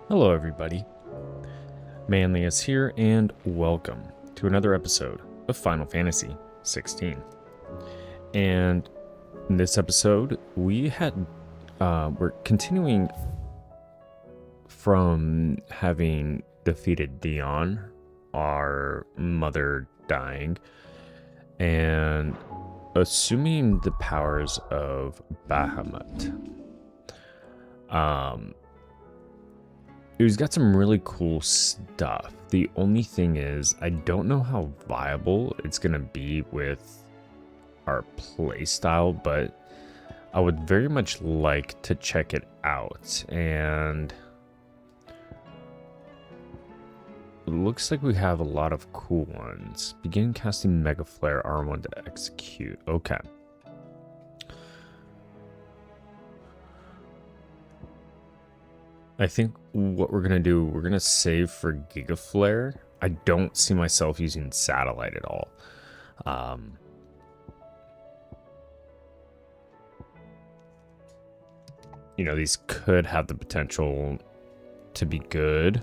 Hello, everybody. Manlius here, and welcome to another episode of Final Fantasy XVI. And in this episode, we're continuing from having defeated Dion, our mother dying, and assuming the powers of Bahamut. He's got some really cool stuff. The only thing is, I don't know how viable it's going to be with our playstyle, but I would very much like to check it out. And it looks like we have a lot of cool ones. Begin casting Mega Flare R1 to execute. Okay. I think what we're going to do, we're going to save for Giga Flare. I don't see myself using Satellite at all. These could have the potential to be good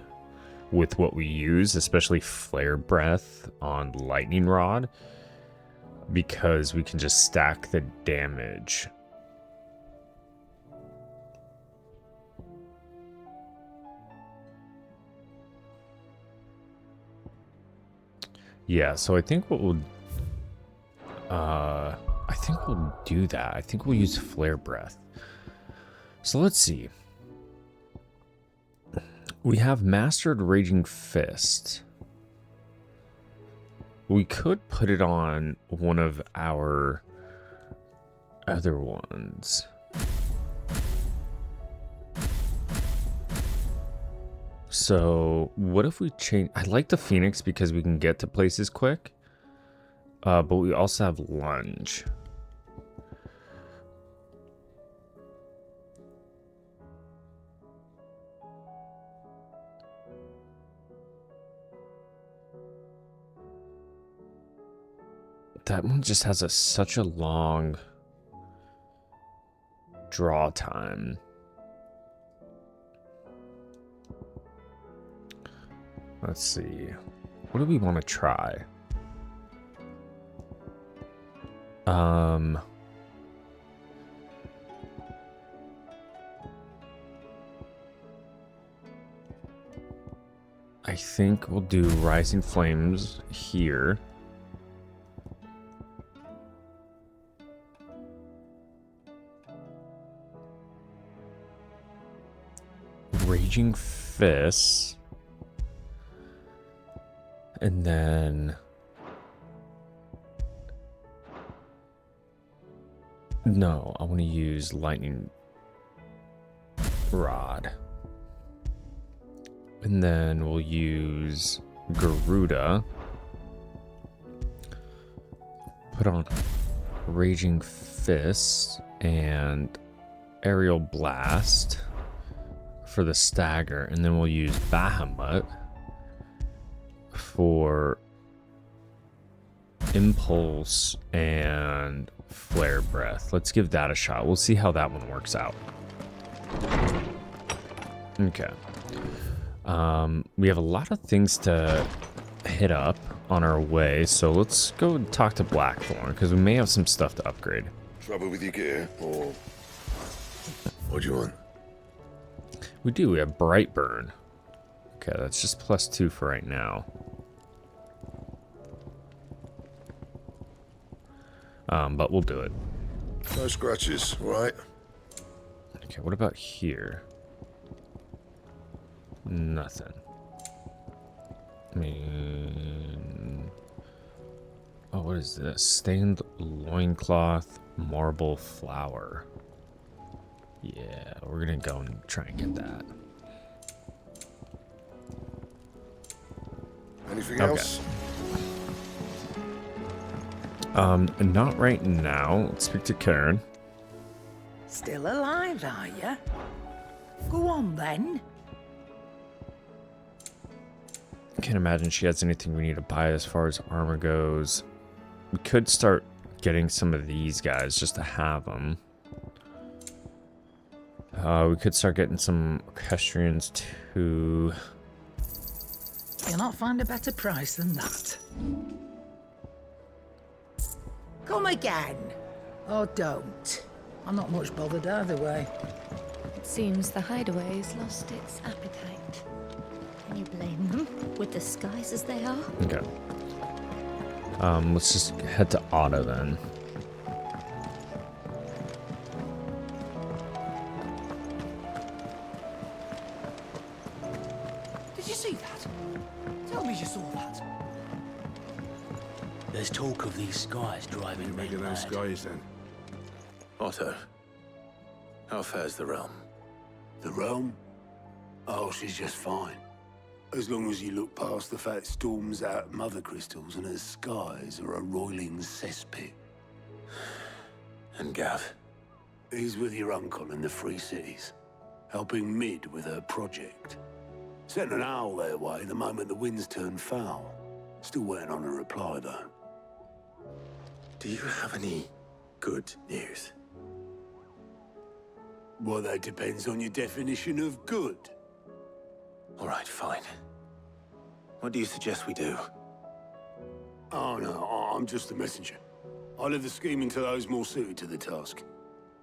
with what we use, especially Flare Breath on Lightning Rod, because we can just stack the damage. Yeah, so I think we'll do that. I think we'll use Flare Breath. So let's see. We have Mastered Raging Fist. We could put it on one of our other ones. So what if we change? I like the Phoenix because we can get to places quick. But we also have Lunge. That one just has such a long draw time. Let's see. What do we want to try? I think we'll do Rising Flames here. Raging Fist. And then no, I want to use Lightning Rod. And then we'll use Garuda. Put on Raging Fist and Aerial Blast for the stagger. And then we'll use Bahamut for Impulse and Flare Breath. Let's give that a shot. We'll see how that one works out. Okay. We have a lot of things to hit up on our way, so let's go talk to Blackthorn, because we may have some stuff to upgrade. Trouble with your gear, or what do you want? We do. We have Brightburn. Okay, that's just +2 for right now. But we'll do it. No scratches, right? Okay, what about here? Nothing. I mean... Oh, what is this? Stained loincloth, marble flower. Yeah, we're gonna go and try and get that. Anything else? Not right now. Let's speak to Karen. Still alive, are you? Go on then. Can't imagine she has anything we need to buy as far as armor goes. We could start getting some of these guys just to have them. We could start getting some orchestrions too. You'll not find a better price than that. Come again. Or don't. I'm not much bothered either way. It seems the hideaway's lost its appetite. Can you blame them? With the skies as they are? Okay. Let's just head to Otto then. Did you see that? Tell me you saw that. There's talk of these skies driving Make men them mad. skies then. Otto, how fares the realm? The realm? Oh, she's just fine. As long as you look past the fat storms out mother crystals and her skies are a roiling cesspit. And Gav? He's with your uncle in the Free Cities, helping Mid with her project. Sent an owl their way the moment the winds turned foul. Still waiting on a reply, though. Do you have any good news? Well, that depends on your definition of good. All right, fine. What do you suggest we do? Oh, no, I'm just the messenger. I leave the scheming to those more suited to the task.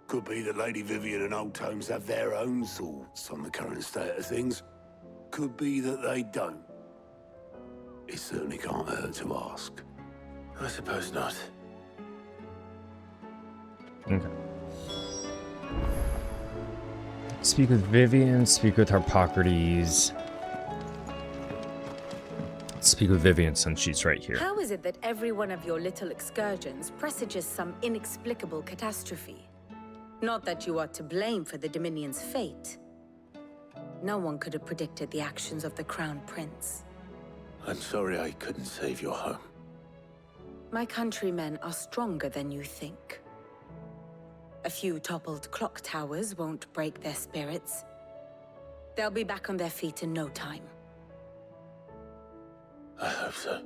Could be that Lady Vivian and Old Tomes have their own thoughts on the current state of things. Could be that they don't. It certainly can't hurt to ask. I suppose not. Okay. Speak with Vivian, speak with Harpocrates. Speak with Vivian since she's right here. How is it that every one of your little excursions presages some inexplicable catastrophe? Not that you are to blame for the Dominion's fate. No one could have predicted the actions of the Crown Prince. I'm sorry I couldn't save your home. My countrymen are stronger than you think. A few toppled clock towers won't break their spirits. They'll be back on their feet in no time. I hope so.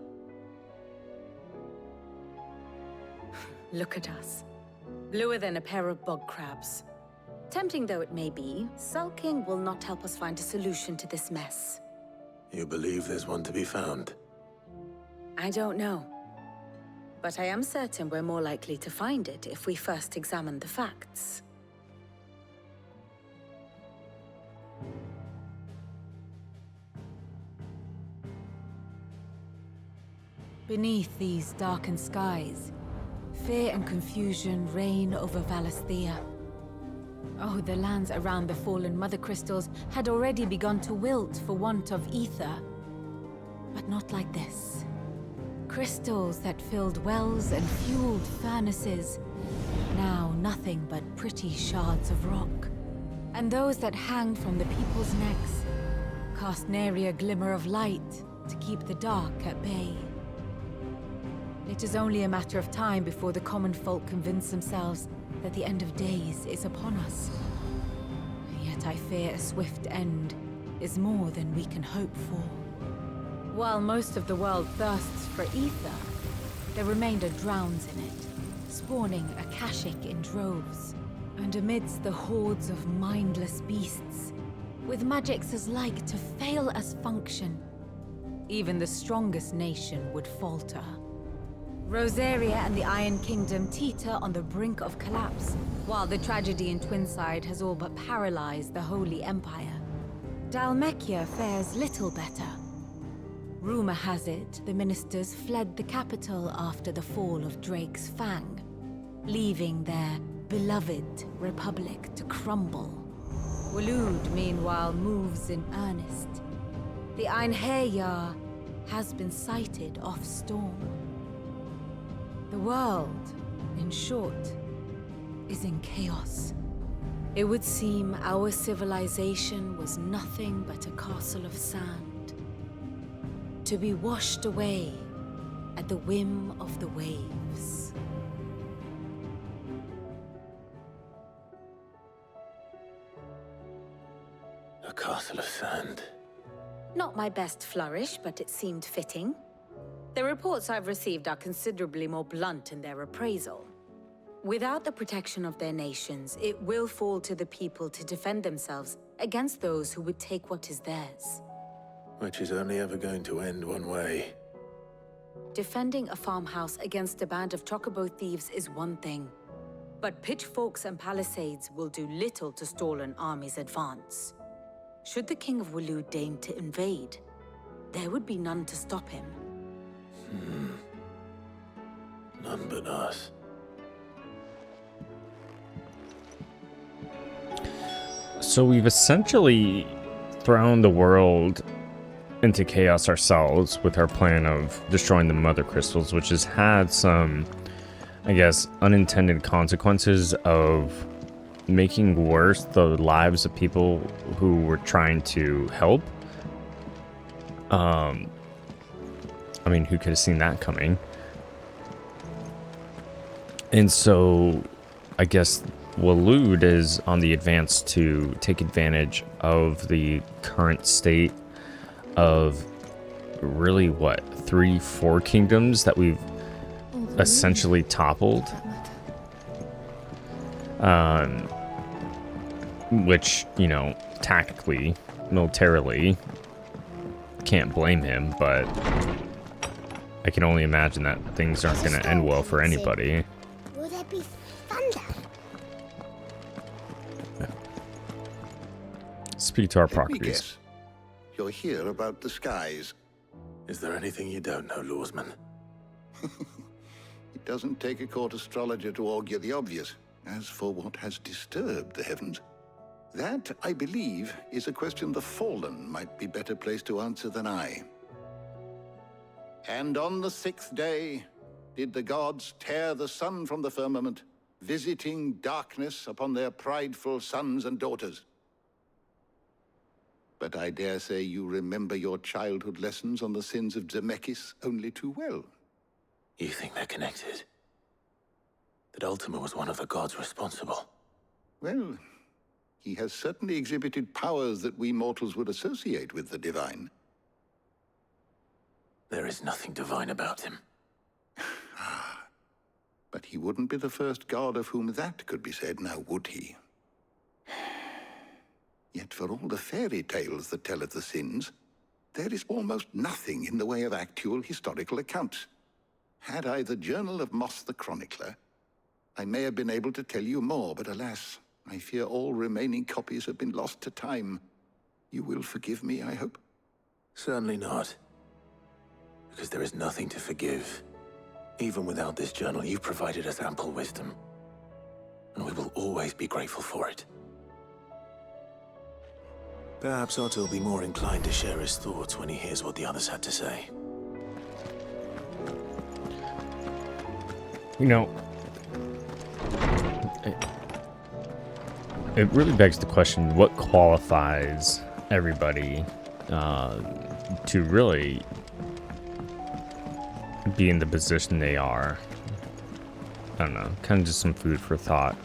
Look at us. Bluer than a pair of bog crabs. Tempting though it may be, sulking will not help us find a solution to this mess. You believe there's one to be found? I don't know. But I am certain we're more likely to find it if we first examine the facts. Beneath these darkened skies, fear and confusion reign over Valisthea. Oh, the lands around the fallen mother crystals had already begun to wilt for want of ether. But not like this. Crystals that filled wells and fueled furnaces, now nothing but pretty shards of rock. And those that hang from the people's necks cast nary a glimmer of light to keep the dark at bay. It is only a matter of time before the common folk convince themselves that the end of days is upon us. Yet I fear a swift end is more than we can hope for. While most of the world thirsts for ether, the remainder drowns in it, spawning Akashic in droves. And amidst the hordes of mindless beasts, with magics as like to fail as function, even the strongest nation would falter. Rosaria and the Iron Kingdom teeter on the brink of collapse, while the tragedy in Twinside has all but paralyzed the Holy Empire. Dalmekia fares little better. Rumor has it the ministers fled the capital after the fall of Drake's Fang, leaving their beloved republic to crumble. Waloed, meanwhile, moves in earnest. The Einherjar has been sighted off storm. The world, in short, is in chaos. It would seem our civilization was nothing but a castle of sand, to be washed away at the whim of the waves. A castle of sand. Not my best flourish, but it seemed fitting. The reports I've received are considerably more blunt in their appraisal. Without the protection of their nations, it will fall to the people to defend themselves against those who would take what is theirs. Which is only ever going to end one way. Defending a farmhouse against a band of chocobo thieves is one thing, but pitchforks and palisades will do little to stall an army's advance. Should the King of Waloed deign to invade, there would be none to stop him. None but us. So we've essentially thrown the world into chaos ourselves with our plan of destroying the mother crystals, which has had some, I guess, unintended consequences of making worse the lives of people who were trying to help. I mean, who could have seen that coming? And so, I guess Waloed is on the advance to take advantage of the current state of really, what, 3-4 kingdoms that we've essentially toppled. Which, you know, tactically, militarily, can't blame him, but I can only imagine that things aren't going to end well for anybody. Will there be thunder? Speak to our Let me properties. guess. You're here about the skies. Is there anything you don't know, Lawsman? It doesn't take a court astrologer to augur the obvious. As for what has disturbed the heavens, that, I believe, is a question the Fallen might be better placed to answer than I. And on the 6th day did the gods tear the sun from the firmament, visiting darkness upon their prideful sons and daughters. But I dare say you remember your childhood lessons on the sins of Zemeckis only too well. You think they're connected? That Ultima was one of the gods responsible? Well, he has certainly exhibited powers that we mortals would associate with the divine. There is nothing divine about him. But he wouldn't be the first god of whom that could be said, now would he? Yet for all the fairy tales that tell of the sins, there is almost nothing in the way of actual historical accounts. Had I the Journal of Moss the Chronicler, I may have been able to tell you more, but alas, I fear all remaining copies have been lost to time. You will forgive me, I hope? Certainly not. Because there is nothing to forgive. Even without this journal, you've provided us ample wisdom. And we will always be grateful for it. Perhaps Otto will be more inclined to share his thoughts when he hears what the others had to say. You know, it really begs the question, what qualifies everybody to really be in the position they are? I don't know, kind of just some food for thought.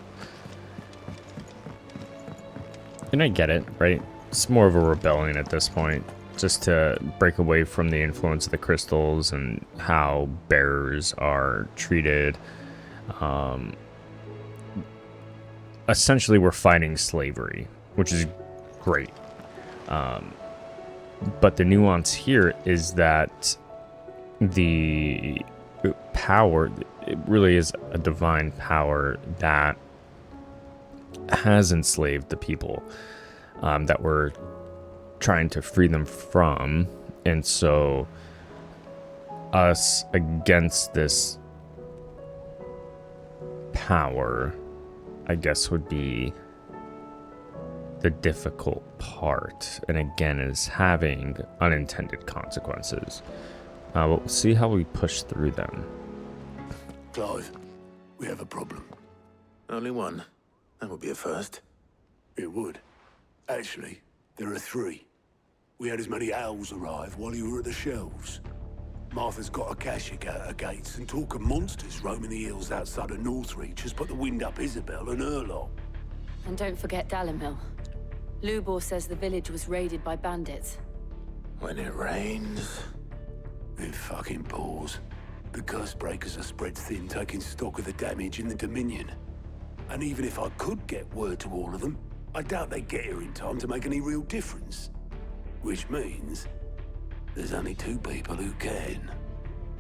And I get it, right? It's more of a rebellion at this point, just to break away from the influence of the crystals and how bearers are treated. Essentially, we're fighting slavery, which is great. But the nuance here is that the power, it really is a divine power that has enslaved the people that we're trying to free them from. And so us against this power, I guess, would be the difficult part, and again is having unintended consequences. But we'll see how we push through them. Clive, we have a problem. Only one. That would be a first. It would. Actually, there are 3. We had as many owls arrive while you were at the shelves. Martha's got a Akashic out her gates, and talk of monsters roaming the hills outside of Northreach has put the wind up Isabel and her lot. And don't forget Dalimil. Lubor says the village was raided by bandits. When it rains... It fucking pours. The curse breakers are spread thin, taking stock of the damage in the Dominion. And even if I could get word to all of them, I doubt they'd get here in time to make any real difference. Which means there's only 2 people who can.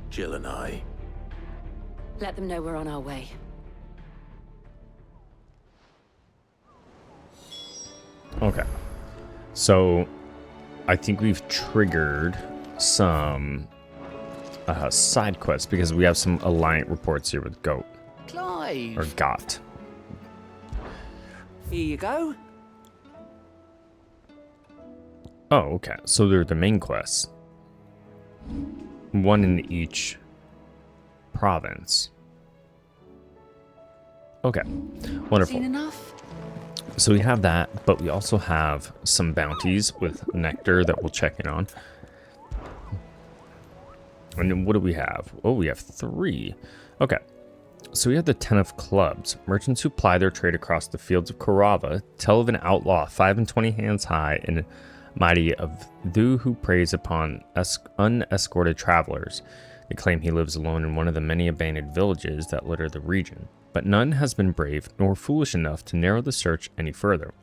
Jill and I. Let them know we're on our way. Okay. So, I think we've triggered some side quests because we have some Alliant reports here with Goat. Clive! Or Got. Here you go. Oh, okay. So they're the main quests. One in each province. Okay. Wonderful. Seen enough? So we have that, but we also have some bounties with Nectar that we'll check in on. And then what do we have? Oh, we have 3. Okay. So we have the 10 of Clubs. Merchants who ply their trade across the fields of Korava tell of an outlaw 5 and 20 hands high and mighty of those who preys upon unescorted travelers. They claim he lives alone in one of the many abandoned villages that litter the region, but none has been brave nor foolish enough to narrow the search any further.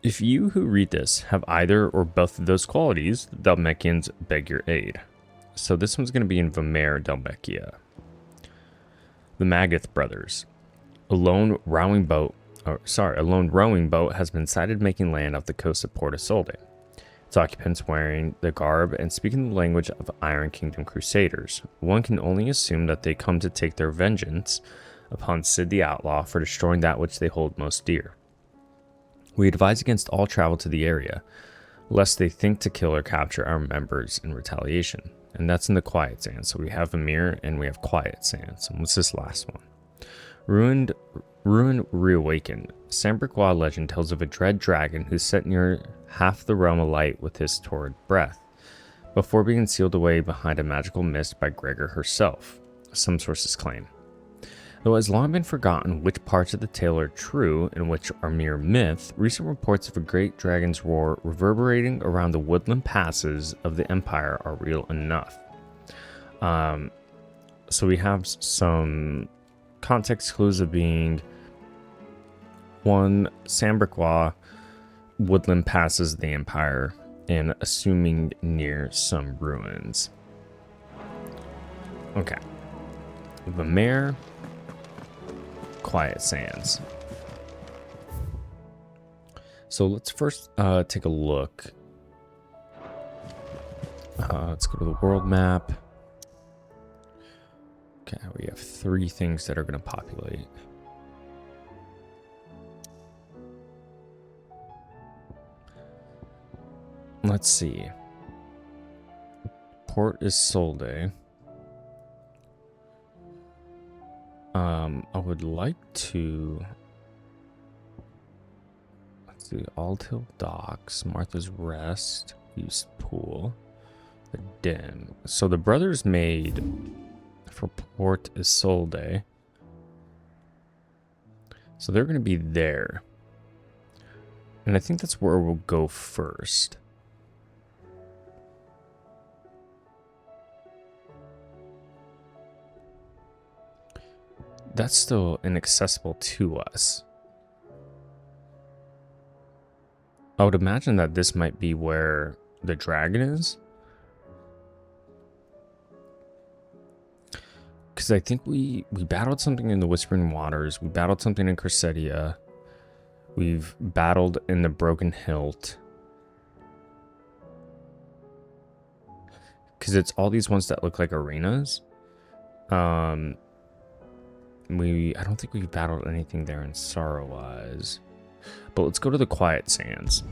If you who read this have either or both of those qualities, the Dalmekians beg your aid. So this one's going to be in Vimer, Dalmekia. The Magath brothers. A lone rowing boat has been sighted making land off the coast of Port Isolde. Its occupants wearing the garb and speaking the language of Iron Kingdom Crusaders. One can only assume that they come to take their vengeance upon Sid the Outlaw for destroying that which they hold most dear. We advise against all travel to the area, lest they think to kill or capture our members in retaliation. And that's in the Quiet Sands. So we have Amir and we have Quiet Sands. And what's this last one? Ruin reawakened. Sanbreque legend tells of a dread dragon who set near half the realm alight with his torrid breath, before being sealed away behind a magical mist by Gregor herself, some sources claim. Though it has long been forgotten which parts of the tale are true and which are mere myth, recent reports of a great dragon's roar reverberating around the woodland passes of the Empire are real enough. So we have some context clues of being 1, Sanbreque, woodland passes of the Empire, and assuming near some ruins. Okay. Vimer, Quiet Sands. So let's first take a look. Let's go to the world map. Okay, we have 3 things that are going to populate. Let's see. Port Isolde. I would like to... Let's see. Altill Docks, Martha's Rest, East Pool, the Den. So the brothers made for Port Isolde. So they're going to be there. And I think that's where we'll go first. That's still inaccessible to us. I would imagine that this might be where the dragon is. Because I think we battled something in the Whispering Waters. We battled something in Cressedia. We've battled in the Broken Hilt. Because it's all these ones that look like arenas. I don't think we've battled anything there in Sorrowwise. But let's go to the Quiet Sands.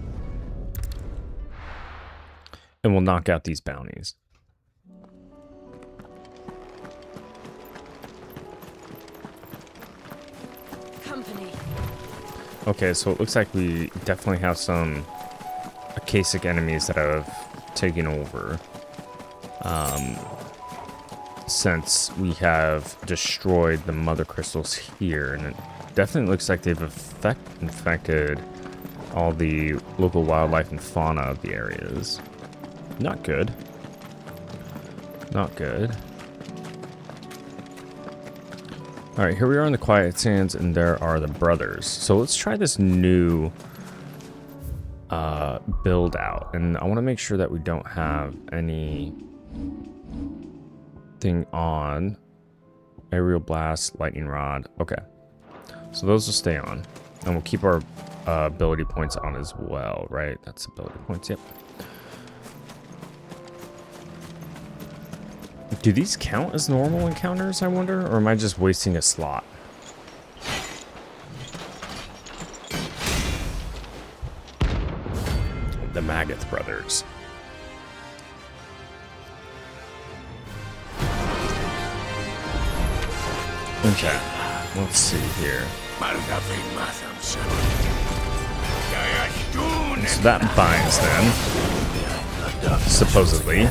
And we'll knock out these bounties. Company. Okay, so it looks like we definitely have some Akasic enemies that have taken over. Since we have destroyed the mother crystals here, and it definitely looks like they've infected all the local wildlife and fauna of the areas. Not good. Not good. Alright, here we are in the Quiet Sands, and there are the brothers. So let's try this new build out. And I want to make sure that we don't have any thing on. Aerial blast, lightning rod. Okay. So those will stay on. And we'll keep our ability points on as well, right? That's ability points, yep. Do these count as normal encounters, I wonder? Or am I just wasting a slot? The Magath brothers. Okay, let's see here. So that binds them, supposedly.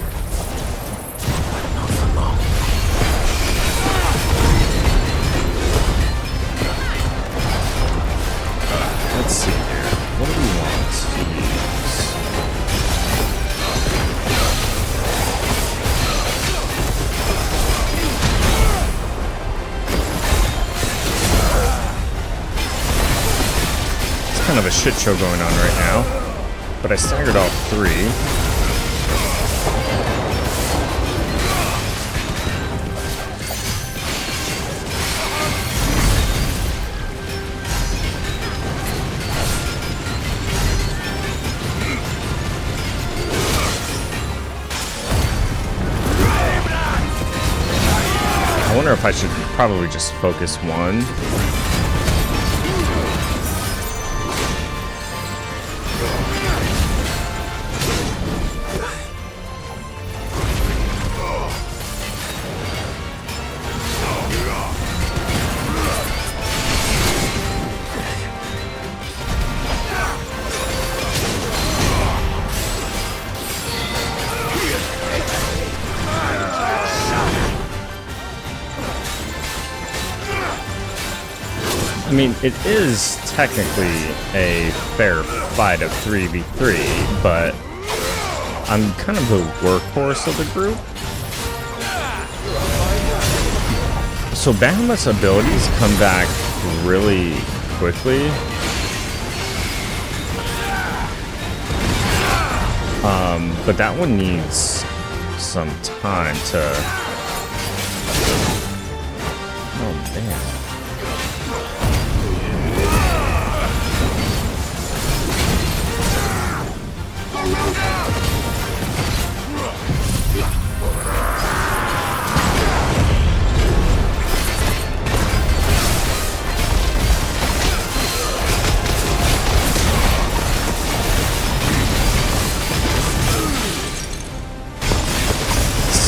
Let's see here. What do we want to use? It's kind of a shit show going on right now, but I staggered all three. I wonder if I should probably just focus one. I mean, it is technically a fair fight of 3v3, but I'm kind of the workhorse of the group. So Bahamut's abilities come back really quickly. But that one needs some time to... Oh, man.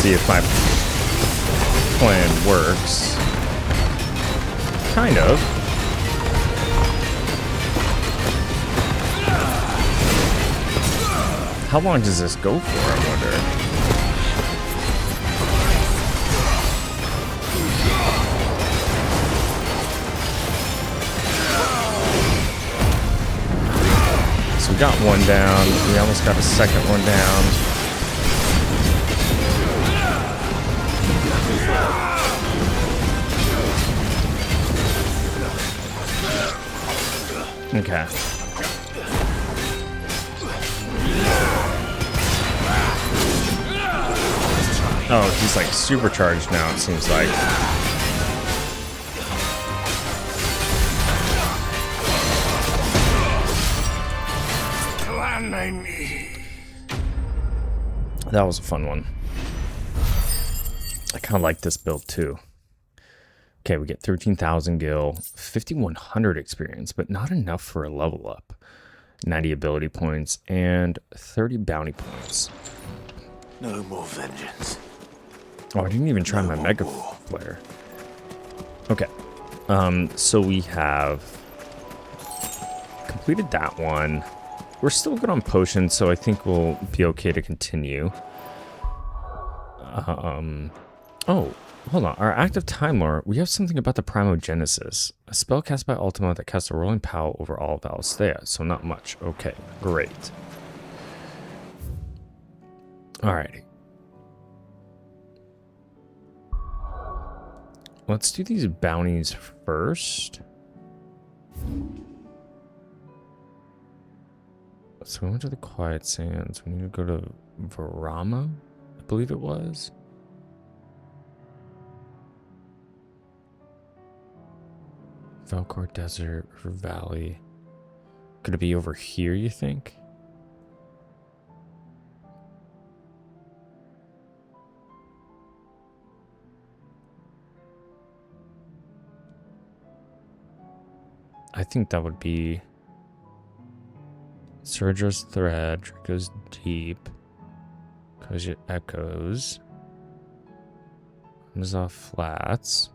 See if my plan works. Kind of. How long does this go for, I wonder? So we got one down. We almost got a second one down. Okay. Oh, he's like supercharged now, it seems like. That was a fun one. I kind of like this build too. Okay, we get 13,000 gil, 5,100 experience, but not enough for a level up. 90 ability points and 30 bounty points. No more vengeance. Oh, I didn't even try my mega flare. Okay, so we have completed that one. We're still good on potions, so I think we'll be okay to continue. Oh, hold on. Our active Time Lore, we have something about the Primogenesis. A spell cast by Ultima that casts a rolling power over all of Valisthea, so not much. Okay, great. Alrighty. Let's do these bounties first. So we went to the Quiet Sands. We need to go to Varama, I believe it was. Velcor Desert, River Valley. Could it be over here, you think? I think that would be Surge's Thread, goes deep, because it echoes. Mizah Flats.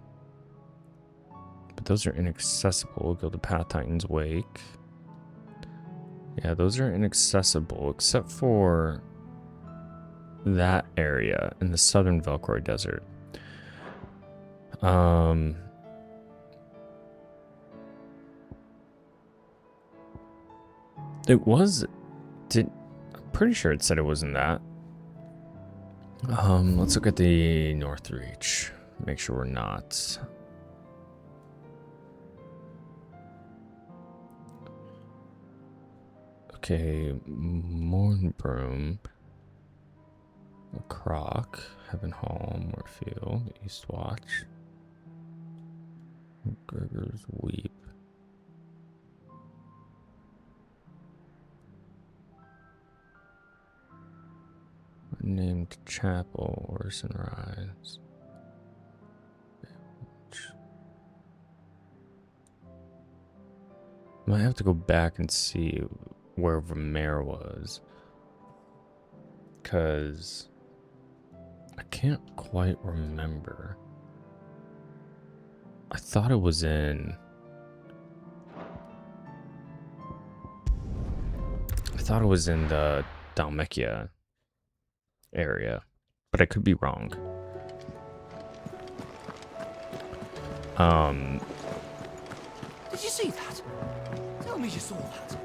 But those are inaccessible. Go to Path Titan's Wake. Yeah, those are inaccessible, except for that area in the southern Velcor Desert. It was, I'm pretty sure it said it was in that. Let's look at the North Reach. Make sure we're not. Okay, Mornbroom, Croc, Heaven Hall, Moorfield, Eastwatch, Gregor's Weep. Named Chapel, Orson Rise. Might have to go back and see where Vermeer was, because I can't quite remember. I thought it was in... the Dalmekia area, but I could be wrong. Did you see that? Tell me you saw that.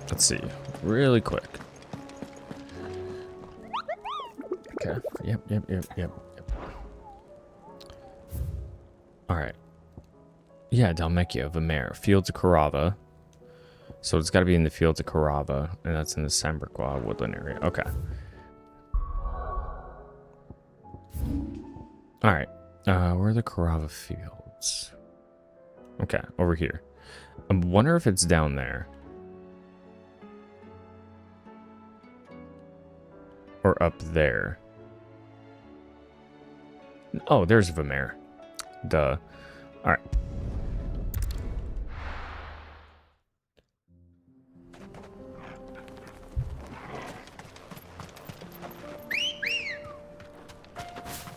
Let's see, really quick. Okay, yep. Alright. Yeah, Dalmekia, Vermeer, Fields of Carava. So it's got to be in the Fields of Carava, and that's in the Sanbreque woodland area. Okay. Alright, where are the Carava Fields? Okay, over here. I wonder if it's down there. Or up there. Oh, there's Vermeer. Duh. Alright.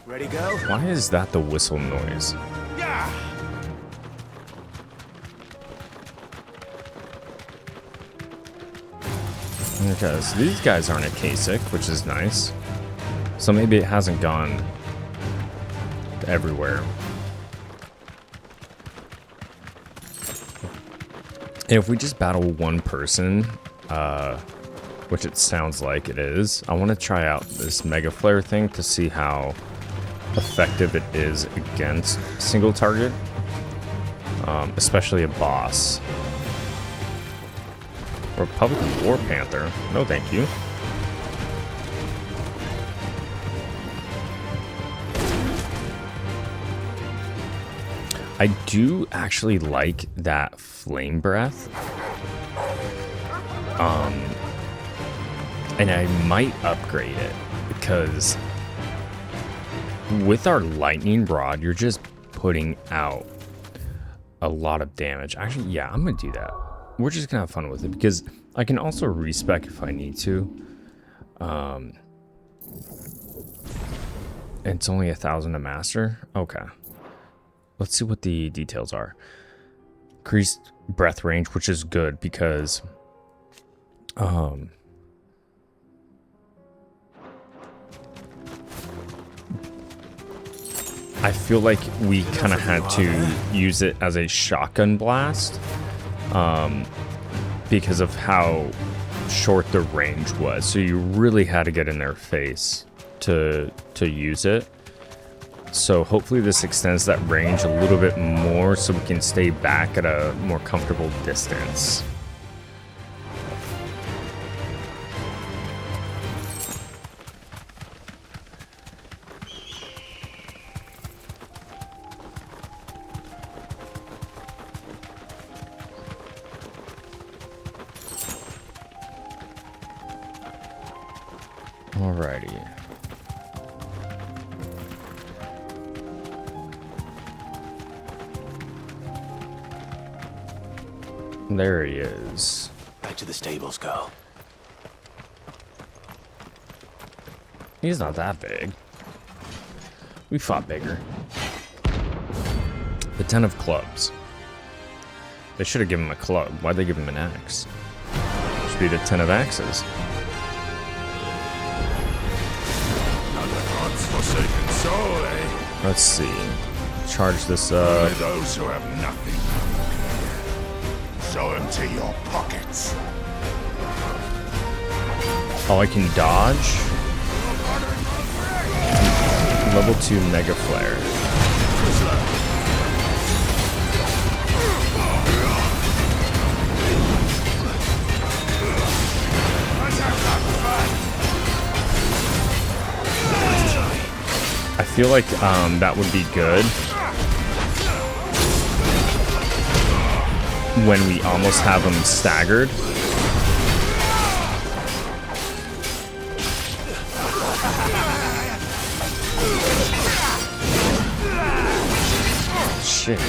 Ready, go? Why is that the whistle noise? Yeah. Okay, so these guys aren't a Kasich, which is nice. So maybe it hasn't gone everywhere. And if we just battle one person, which it sounds like it is, I want to try out this Mega Flare thing to see how effective it is against single target, especially a boss. Republican War Panther, no thank you. I do actually like that Flame Breath. And I might upgrade it because with our Lightning Rod, you're just putting out a lot of damage. Actually, yeah, I'm gonna do that. We're just gonna have fun with it because I can also respec if I need to. And it's only 1,000 to master. Okay. Let's see what the details are. Increased breath range, which is good because I feel like we kind of had to use it as a shotgun blast because of how short the range was. So you really had to get in their face to use it. So hopefully this extends that range a little bit more so we can stay back at a more comfortable distance. Alrighty. There he is. Back to the stables, girl. He's not that big. We fought bigger. The 10 of clubs. They should have given him a club. Why'd they give him an axe? Should be the 10 of axes. Forsaken soul, eh? Let's see. Charge this up. Those who have nothing. Show empty your pockets. Oh, I can dodge. Level 2 Mega Flare. I feel like that would be good when we almost have them staggered. Shit.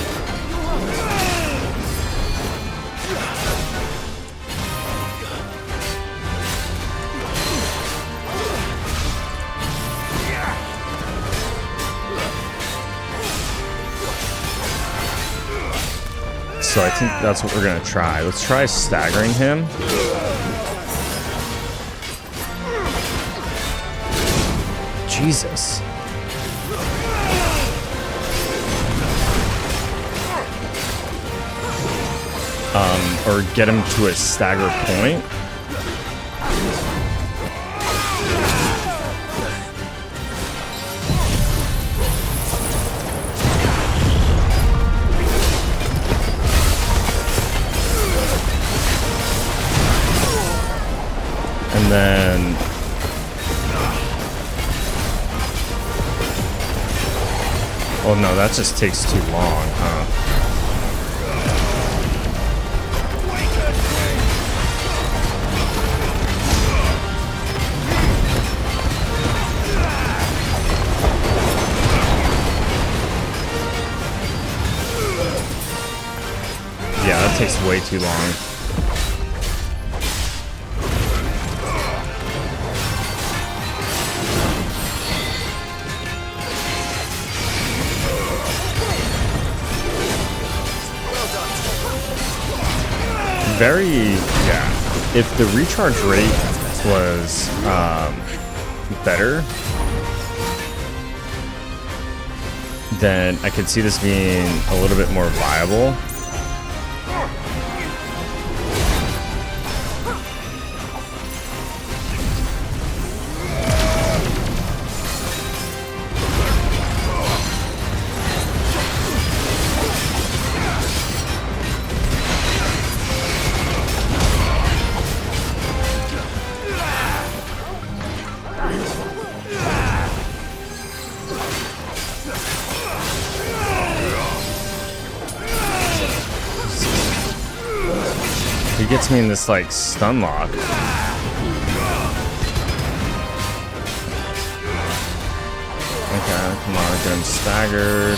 So I think that's what we're gonna try. Let's try staggering him. Jesus. Or get him to a stagger point. And then oh no, that just takes too long, huh? Yeah, that takes way too long. Yeah, if the recharge rate was better, then I could see this being a little bit more viable. He gets me in this like stun lock. Okay, come on, get him staggered.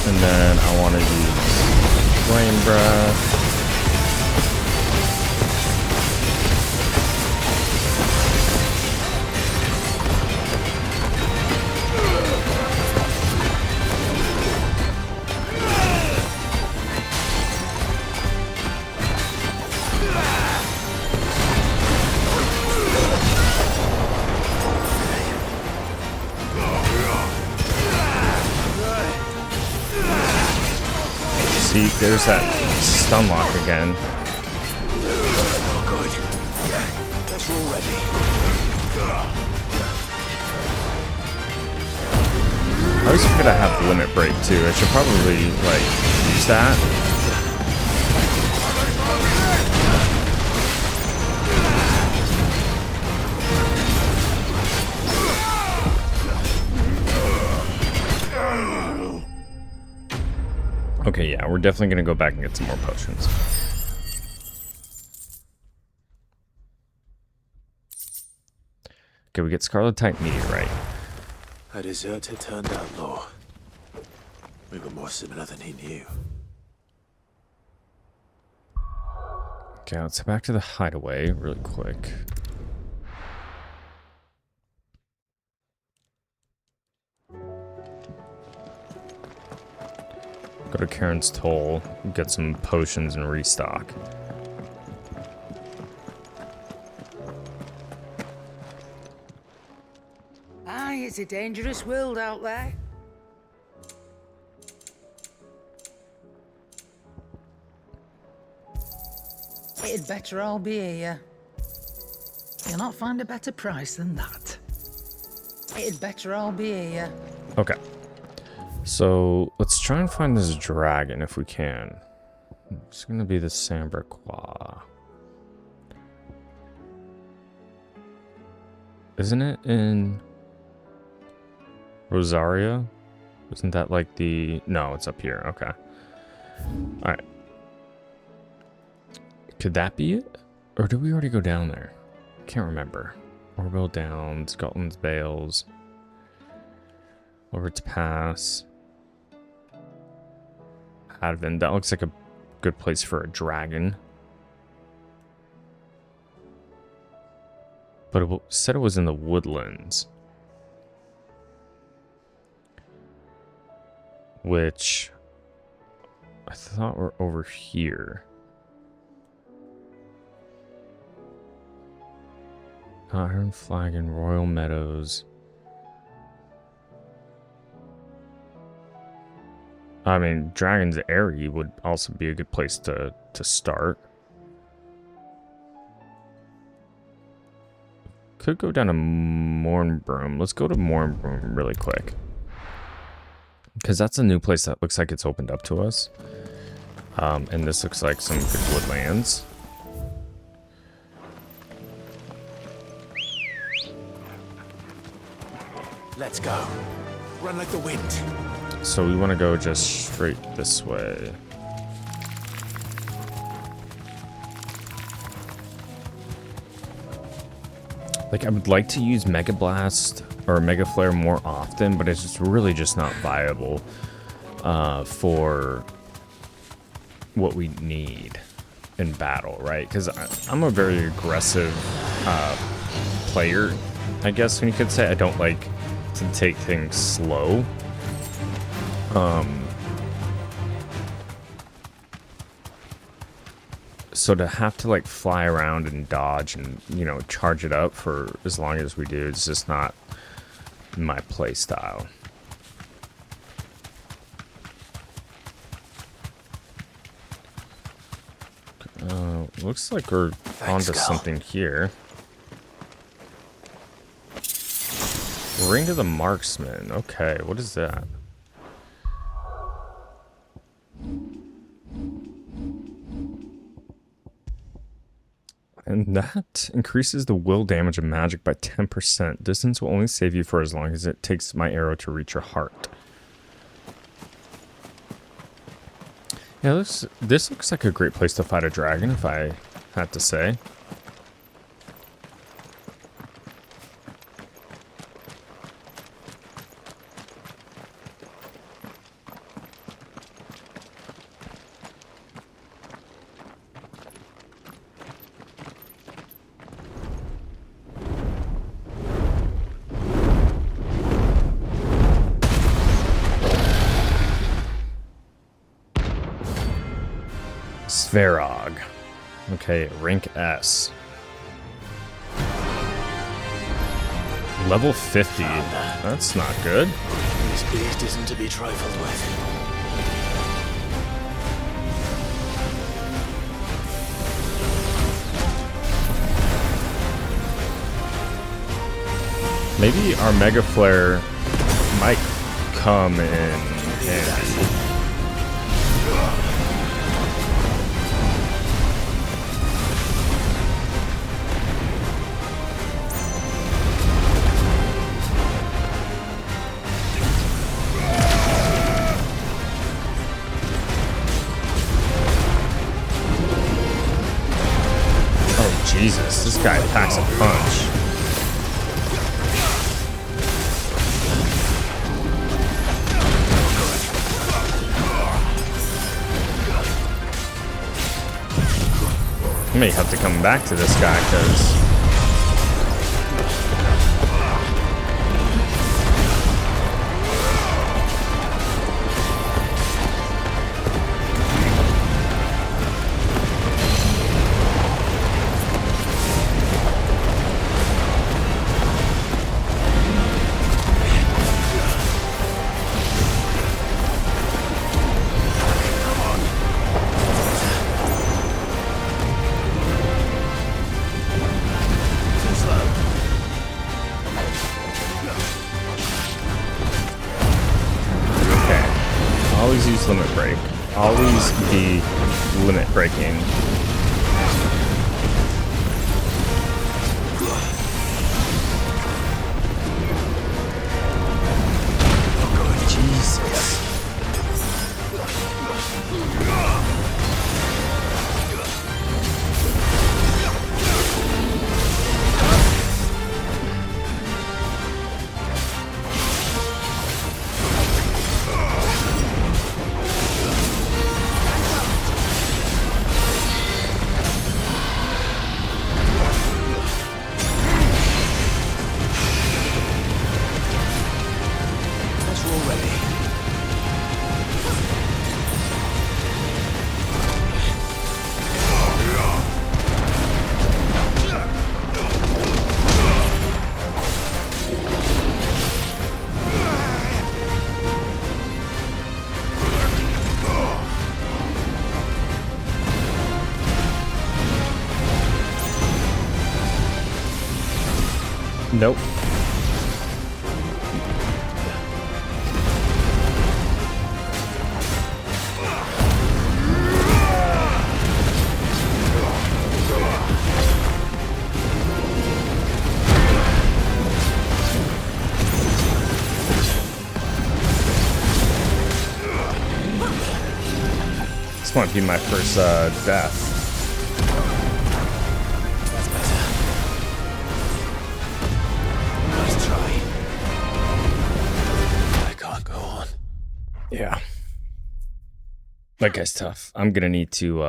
And then I want to use Flame Breath. See, there's that stun lock again. Good. Guess we're all ready. I always forget I have limit break too. I should probably like use that. Okay, yeah, we're definitely gonna go back and get some more potions. Okay, we get Scarlet type meteorite. A deserter turned outlaw. We were more similar than he knew. Okay, let's head back to the hideaway really quick. Go to Karen's Toll, get some potions and restock. Aye, it's a dangerous world out there. It'd better all be here. You'll not find a better price than that. It'd better all be here. Okay. So, let's try and find this dragon if we can. It's gonna be the Sanbreque. Isn't it in Rosaria? Isn't that like the... No, it's up here. Okay. Alright. Could that be it? Or did we already go down there? Can't remember. Orville Downs, Gutland's Bales, Overt's Pass, Advent. That looks like a good place for a dragon. But it said it was in the woodlands. Which I thought were over here. Iron Flagon, Royal Meadows. I mean, Dragon's Eyrie would also be a good place to start. Could go down to Mornbroom. Let's go to Mornbroom really quick. Because that's a new place that looks like it's opened up to us. And this looks like some good woodlands. Let's go. Run like the wind. So we want to go just straight this way. Like, I would like to use Mega Blast or Mega Flare more often, but it's just really just not viable for what we need in battle, right? Because I'm a very aggressive player, I guess, when you could say. I don't like to take things slow. So to have to like fly around and dodge and, you know, charge it up for as long as we do, it's just not my play style. Looks like we're onto something here. Ring of the Marksman. Okay, what is that? And that increases the will damage of magic by 10%. Distance will only save you for as long as it takes my arrow to reach your heart. Yeah, this looks like a great place to fight a dragon, if I had to say. Verog. Okay, rank S. Level 50. That's not good. This beast isn't to be trifled with. Maybe our Mega Flare might come in handy. Oh Jesus, this guy packs a punch. I may have to come back to this guy because always use limit break. Always be limit breaking. Jesus. Nope. This might be my first death. Yeah. That guy's tough. I'm gonna need to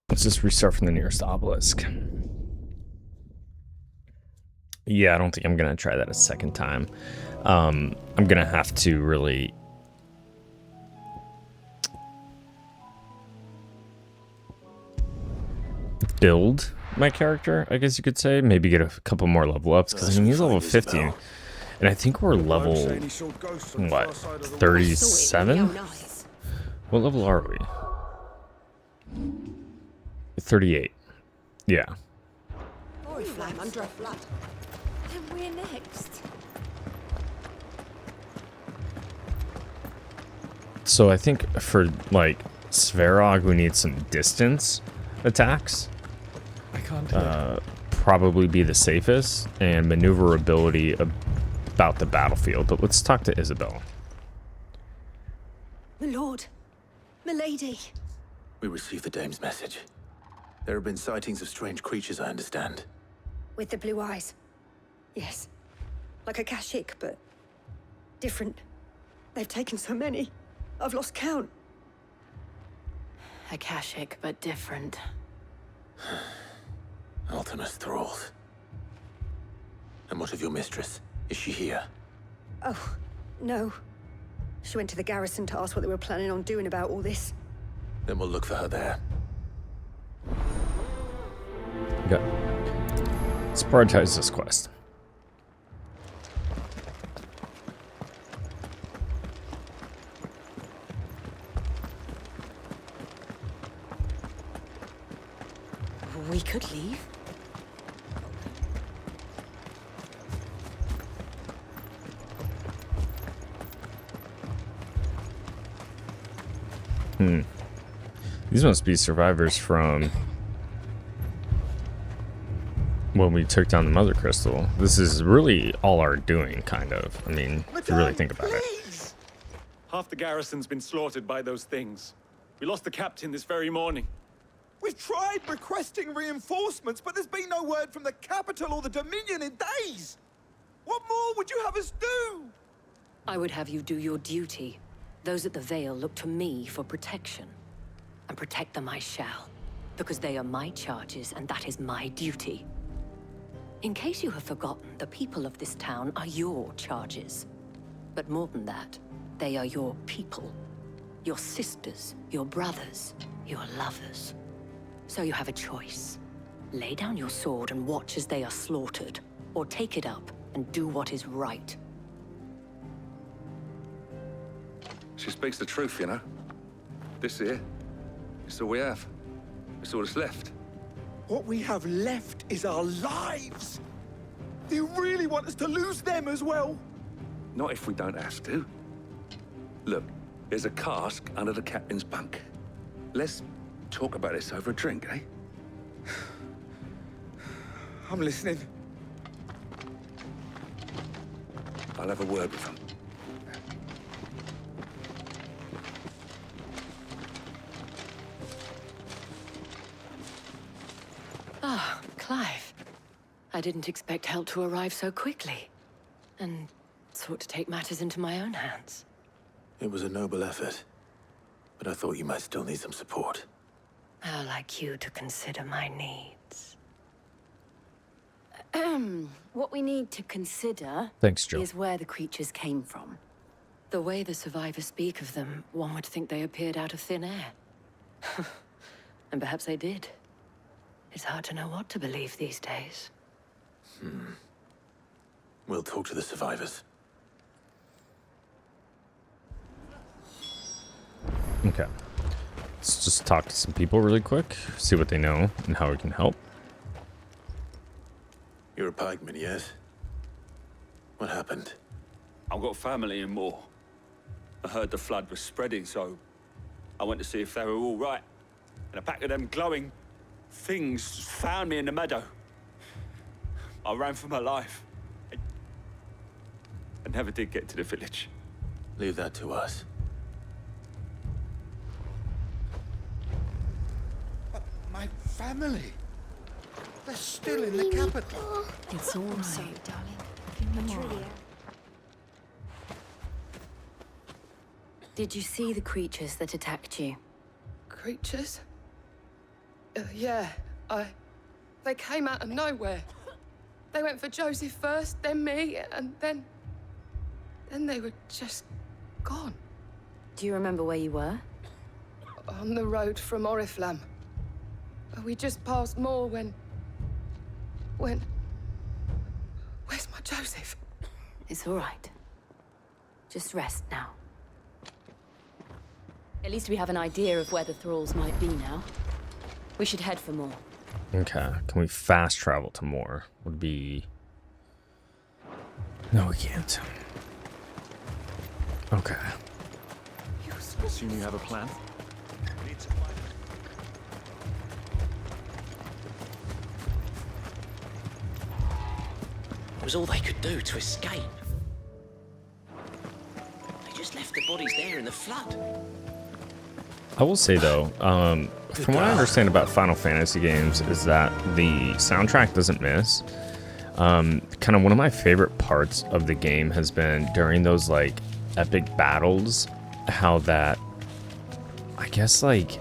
let's just restart from the nearest obelisk. Yeah, I don't think I'm gonna try that a second time. I'm gonna have to really build my character, I guess you could say. Maybe get a couple more level ups, because I mean, he's level 50, and I think we're level, what, 37? What level are we? 38. Yeah. And we're next. So I think for, like, Svarog, we need some distance attacks. I can't probably be the safest, and maneuverability about the battlefield. But let's talk to Isabel. My lord, milady. We received the dame's message. There have been sightings of strange creatures, I understand. With the blue eyes. Yes. Like a Kashik, but different. They've taken so many. I've lost count. Akashic, but different. Ultimus thralls. And what of your mistress? Is she here? Oh, no. She went to the garrison to ask what they were planning on doing about all this. Then we'll look for her there. Okay. Let's prioritize this quest. We could leave. These must be survivors from when we took down the Mother Crystal. This is really all our doing, kind of. I mean, if you really think about it. Half the garrison's been slaughtered by those things. We lost the captain this very morning. We've tried requesting reinforcements, but there's been no word from the capital or the Dominion in days. What more would you have us do? I would have you do your duty. Those at the Vale look to me for protection. And protect them I shall. Because they are my charges, and that is my duty. In case you have forgotten, the people of this town are your charges. But more than that, they are your people. Your sisters, your brothers, your lovers. So you have a choice. Lay down your sword and watch as they are slaughtered, or take it up and do what is right. She speaks the truth, you know. This here, it's all we have. It's all that's left. What we have left is our lives. Do you really want us to lose them as well? Not if we don't have to. Look, there's a cask under the captain's bunk. Let's talk about this over a drink, eh? I'm listening. I'll have a word with him. Ah, Clive. I didn't expect help to arrive so quickly. And sought to take matters into my own hands. It was a noble effort, but I thought you might still need some support. How like you to consider my needs. What we need to consider Thanks, Jill. is where the creatures came from. The way the survivors speak of them, one would think they appeared out of thin air. And perhaps they did. It's hard to know what to believe these days. We'll talk to the survivors. Okay. Let's just talk to some people really quick, see what they know and how we can help. You're a pikeman, yes? What happened? I've got family in Moor. I heard the flood was spreading, so I went to see if they were all right. And a pack of them glowing things found me in the meadow. I ran for my life. I never did get to the village. Leave that to us. But my family, they're still in the capital. It's all right. Sorry, darling. I truly am. Did you see the creatures that attacked you? Creatures? Yeah, they came out of nowhere. They went for Joseph first, then me, and then they were just gone. Do you remember where you were? On the road from Oriflamme. We just passed Moor when... Where's my Joseph? It's all right. Just rest now. At least we have an idea of where the thralls might be now. We should head for more. Okay. Can we fast travel to more? Would be... No, we can't. Okay. Assume you have a plan? It was all they could do to escape. They just left the bodies there in the flood. I will say though, from what I understand about Final Fantasy games is that the soundtrack doesn't miss. Kind of one of my favorite parts of the game has been during those like epic battles, how that, I guess like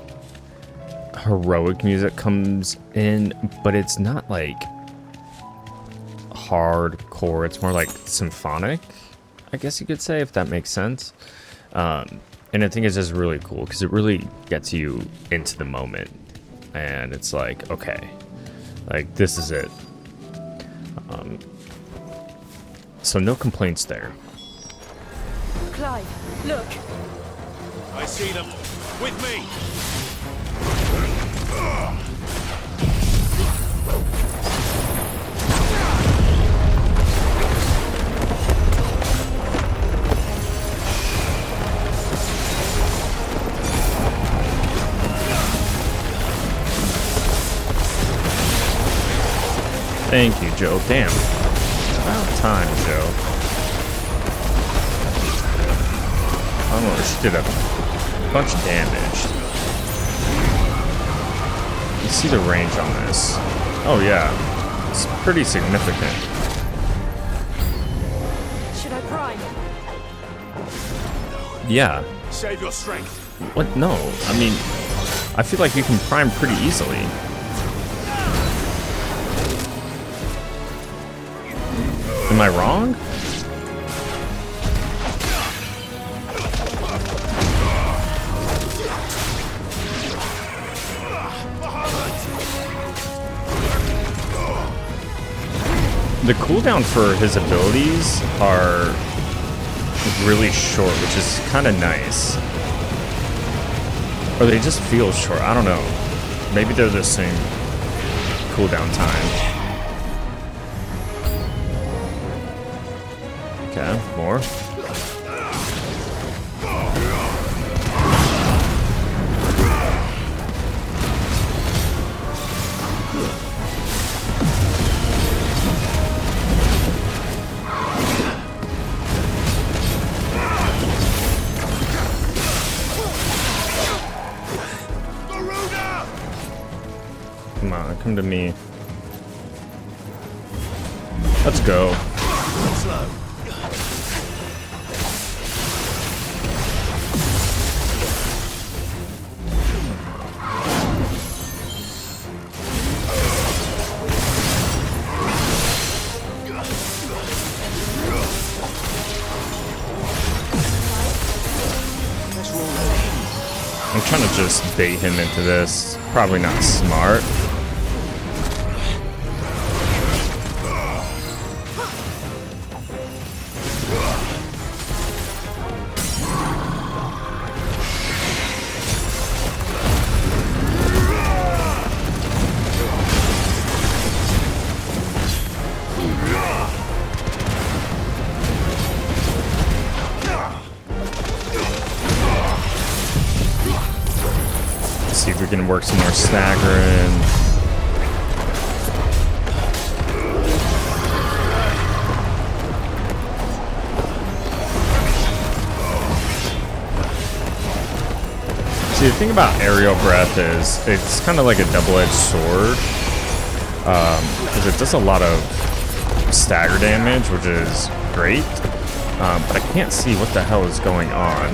heroic music comes in, but it's not like hardcore, it's more like symphonic, I guess you could say, if that makes sense. And I think it's just really cool because it really gets you into the moment. And it's like, okay, like this is it. So no complaints there. Clive, look. I see them. With me. Thank you, Joe. Damn. About time, Joe. I don't know, she did a bunch of damage. You see the range on this. Oh yeah, it's pretty significant. Should I prime? Yeah. Save your strength. What? No. I mean, I feel like you can prime pretty easily. Am I wrong? The cooldown for his abilities are really short, which is kind of nice. Or they just feel short. I don't know. Maybe they're the same cooldown time. Okay, more. Come on, come to me. Let's go. Slow. I'm trying to just bait him into this. Probably not smart. See if we can work some more staggering. See, the thing about aerial breath is it's kind of like a double-edged sword, because it does a lot of stagger damage, which is great, but I can't see what the hell is going on.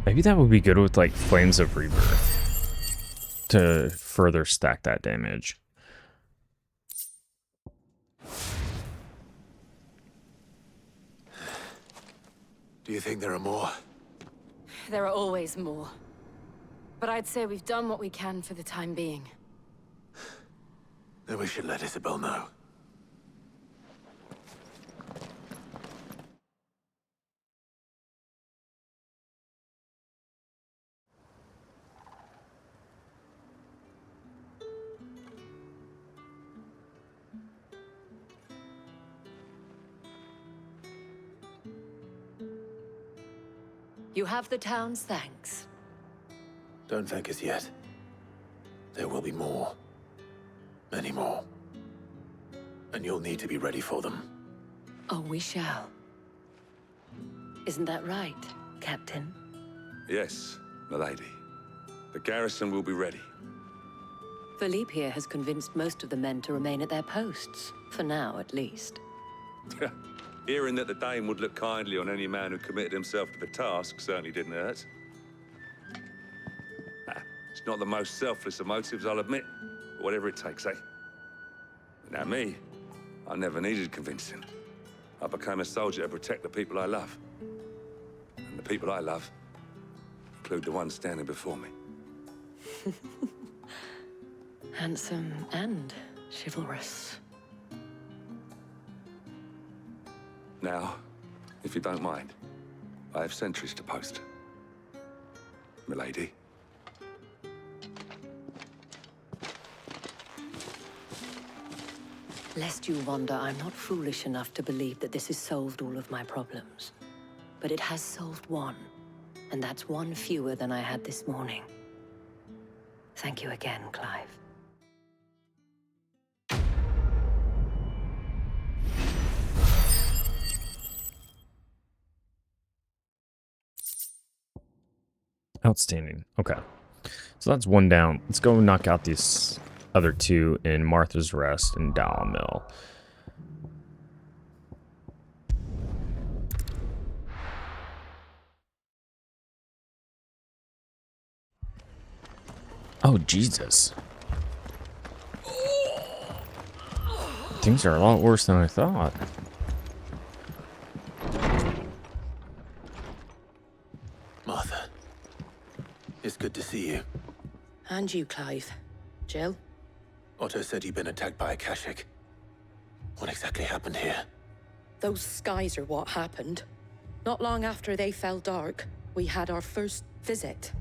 Maybe that would be good with like Flames of Rebirth to further stack that damage. Do you think there are more? There are always more. But I'd say we've done what we can for the time being. Then we should let Isabel know. You have the town's thanks. Don't thank us yet. There will be more. Many more. And you'll need to be ready for them. Oh, we shall. Isn't that right, Captain? Yes, milady. The garrison will be ready. Philippe here has convinced most of the men to remain at their posts. For now, at least. Hearing that the Dane would look kindly on any man who committed himself to the task certainly didn't hurt. It's not the most selfless of motives, I'll admit. But whatever it takes, eh? Now me, I never needed convincing. I became a soldier to protect the people I love. And the people I love include the ones standing before me. Handsome and chivalrous. Now, if you don't mind, I have sentries to post. Milady. Lest you wonder, I'm not foolish enough to believe that this has solved all of my problems. But it has solved one, and that's one fewer than I had this morning. Thank you again, Clive. Outstanding. Okay. So that's one down. Let's go knock out these other two in Martha's Rest and Dollar Mill. Oh, Jesus. Things are a lot worse than I thought. Martha, it's good to see you. And you, Clive. Jill? Otto said you'd been attacked by a Kashik. What exactly happened here? Those skies are what happened. Not long after they fell dark, we had our first visit.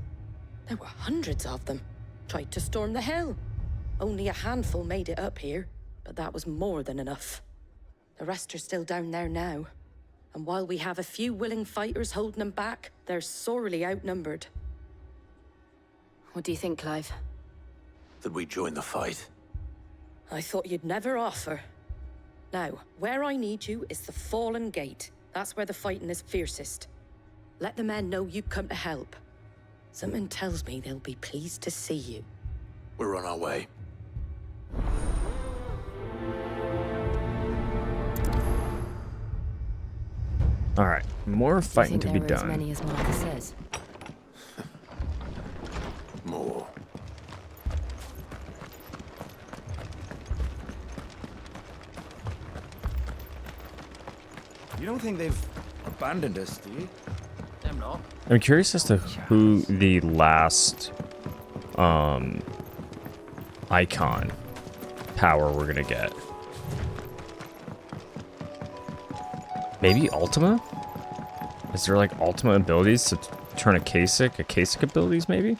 There were hundreds of them. Tried to storm the hill. Only a handful made it up here, but that was more than enough. The rest are still down there now. And while we have a few willing fighters holding them back, they're sorely outnumbered. What do you think, Clive? That we join the fight? I thought you'd never offer. Now, where I need you is the Fallen Gate. That's where the fighting is fiercest. Let the men know you come to help. Something tells me they'll be pleased to see you. We're on our way. All right, more fighting to be there are as done. many as Martha says. More. You don't think they've abandoned us, do you? Them not. I'm curious as to who the last icon power we're gonna get. Maybe Ultima? Is there like Ultima abilities to turn a Kasich abilities maybe?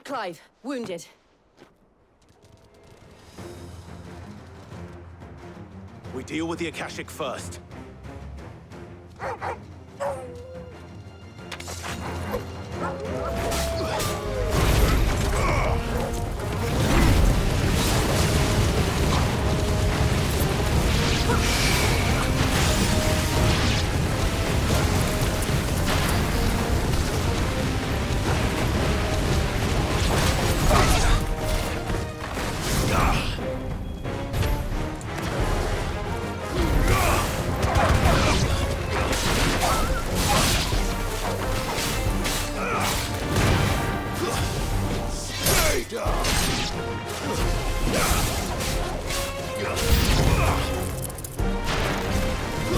Clive, wounded. We deal with the Akashic first.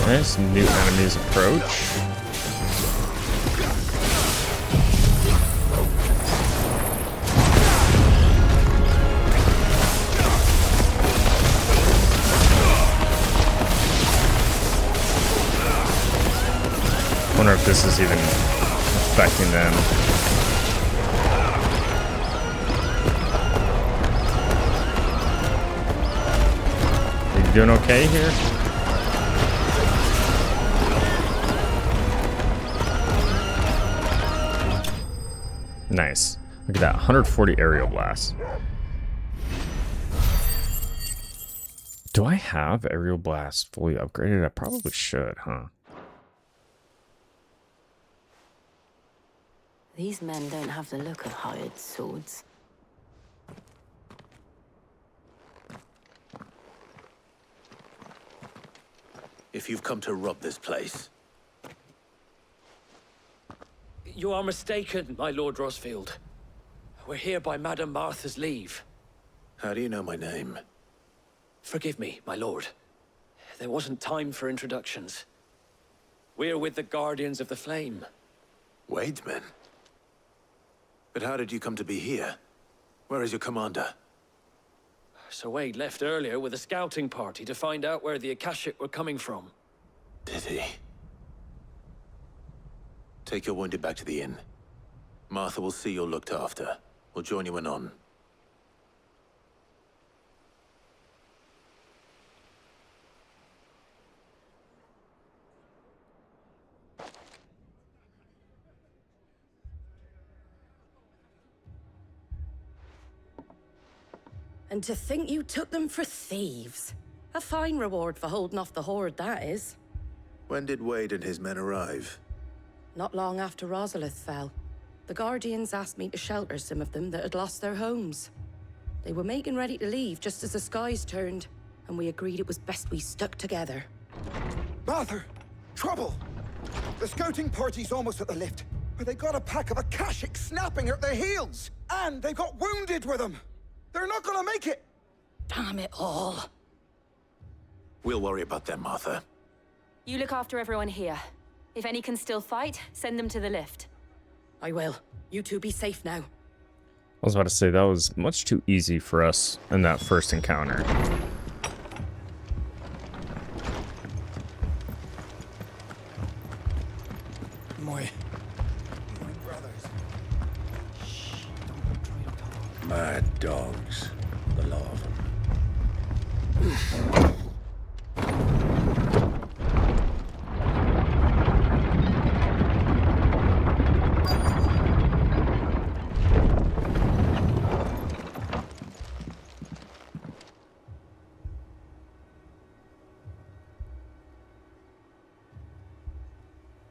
Nice new enemies approach. Wonder if this is even affecting them. Are you doing okay here? Nice. Look at that, 140 aerial blasts. Do I have aerial blast fully upgraded? I probably should, huh? These men don't have the look of hired swords. If you've come to rob this place, You are mistaken, my Lord Rosfield. We're here by Madame Martha's leave. how do you know my name? Forgive me, my lord. There wasn't time for introductions. We're with the Guardians of the Flame. Wade's men? But how did you come to be here? Where is your commander? Sir Wade left earlier with a scouting party to find out where the Akashic were coming from. Did he? Take your wounded back to the inn. Martha will see you're looked after. We'll join you anon. And to think you took them for thieves. A fine reward for holding off the horde, that is. When did Wade and his men arrive? Not long after Rosalith fell. The Guardians asked me to shelter some of them that had lost their homes. They were making ready to leave just as the skies turned, and we agreed it was best we stuck together. Martha! Trouble! The scouting party's almost at the lift, but they got a pack of Akashic snapping at their heels! And they've got wounded with them! They're not gonna make it! Damn it all. We'll worry about them, Martha. You look after everyone here. If any can still fight, send them to the lift. I will. You two be safe now. I was about to say, that was much too easy for us in that first encounter. My brothers. Shh, don't try to talk. Mad dogs. The lot of them.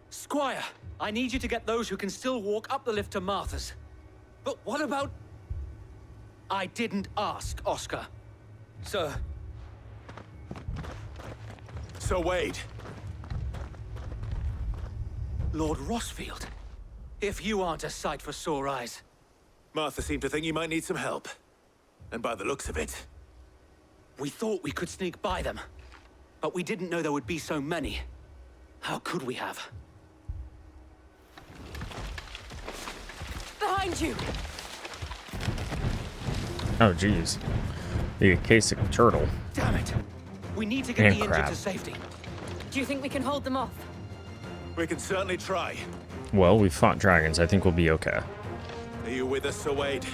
Squire, I need you to get those who can still walk up the lift to Martha's. But what about... I didn't ask, Oscar. Sir. Sir Wade. Lord Rosfield. If you aren't a sight for sore eyes. Martha seemed to think you might need some help. And by the looks of it... We thought we could sneak by them. But we didn't know there would be so many. How could we have? Behind you! Oh, jeez. The Akashic turtle. Damn it! We need to get And the injured crab. to safety. Do you think we can hold them off? We can certainly try. Well, we fought dragons. I think we'll be okay. Are you with us, Sir Wade?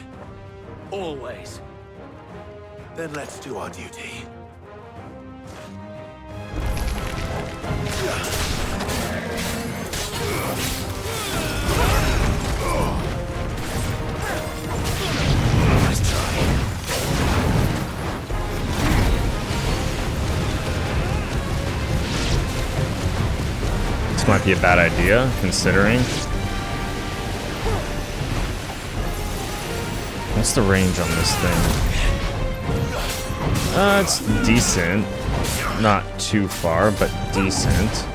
Always. Then let's do our duty. Nice try. This might be a bad idea, considering. What's the range on this thing? It's decent. Not too far, but decent.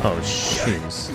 Oh, jeez.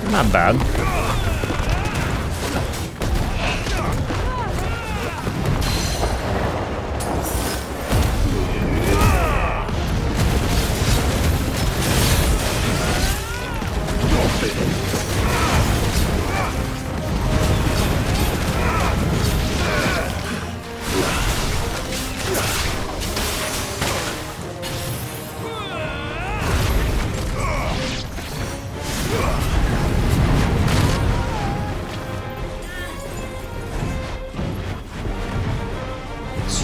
Not bad.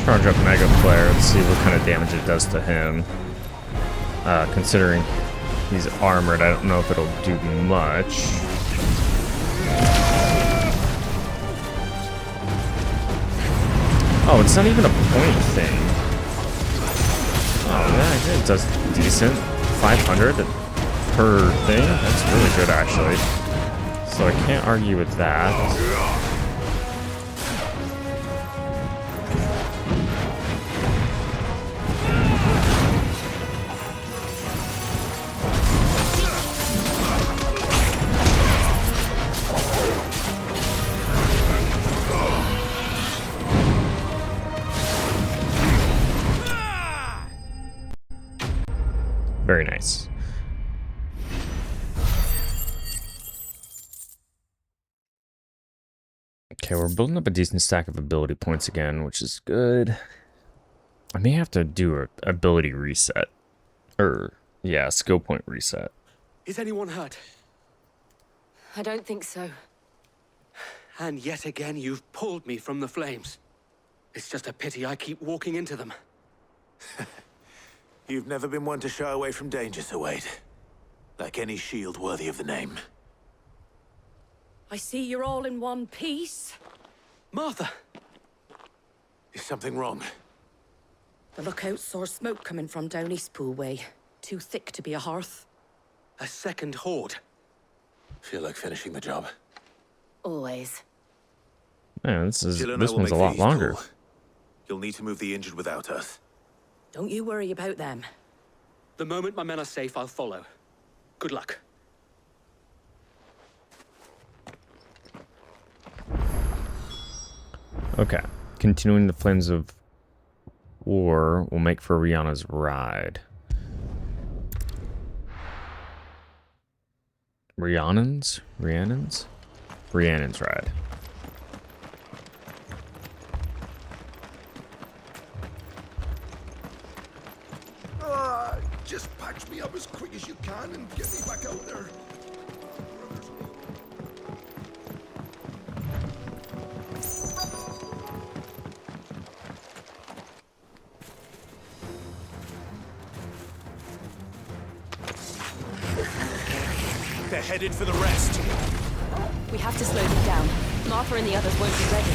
Charge up Mega Flare and see what kind of damage it does to him. Considering he's armored, I don't know if it'll do much. Oh, it's not even a point thing. Oh, yeah, it does decent. 500 per thing? That's really good, actually. So I can't argue with that. Very nice. Okay, we're building up a decent stack of ability points again, which is good. I may have to do an ability reset. Yeah, skill point reset. Is anyone hurt? I don't think so. And yet again, you've pulled me from the flames. It's just a pity I keep walking into them. You've never been one to shy away from danger, Sir Wade. Like any shield worthy of the name. I see you're all in one piece. Martha! Is something wrong? The lookout saw smoke coming from down Eastpool way. Too thick to be a hearth. A second horde. Feel like finishing the job. Always. Man, this Jill and I one's will make a lot these longer. tall. You'll need to move the injured without us. Don't you worry about them. The moment my men are safe, I'll follow. Good luck. Okay. Continuing the flames of war will make for Rihanna's ride. Rhiannon's ride. Just patch me up as quick as you can and get me back out there. They're headed for the rest. We have to slow them down. Martha and the others won't be ready.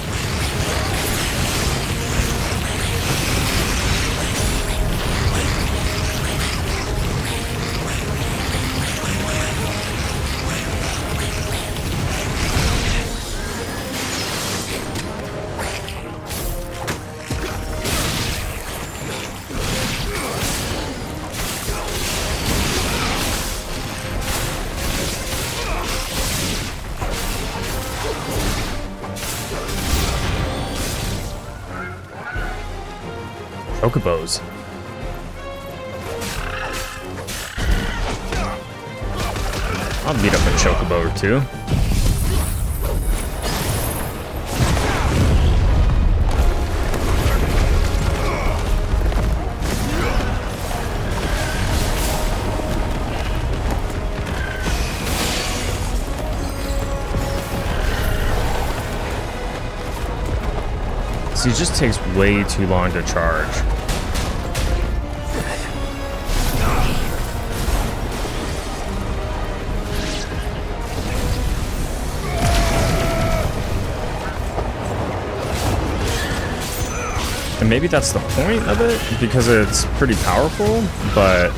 Chocobos. I'll beat up a chocobo or two. See, it just takes way too long to charge. And maybe that's the point of it, because it's pretty powerful, but...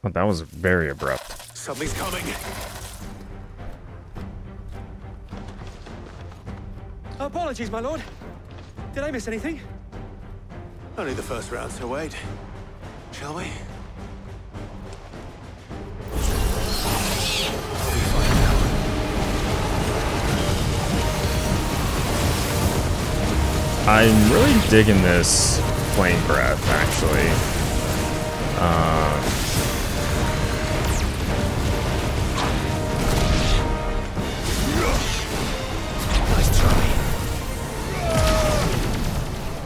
Oh, that was very abrupt. Something's coming. Apologies, my lord. Did I miss anything? Only the first round, Sir Wade. Shall we? I'm really digging this flame breath, actually. Nice try.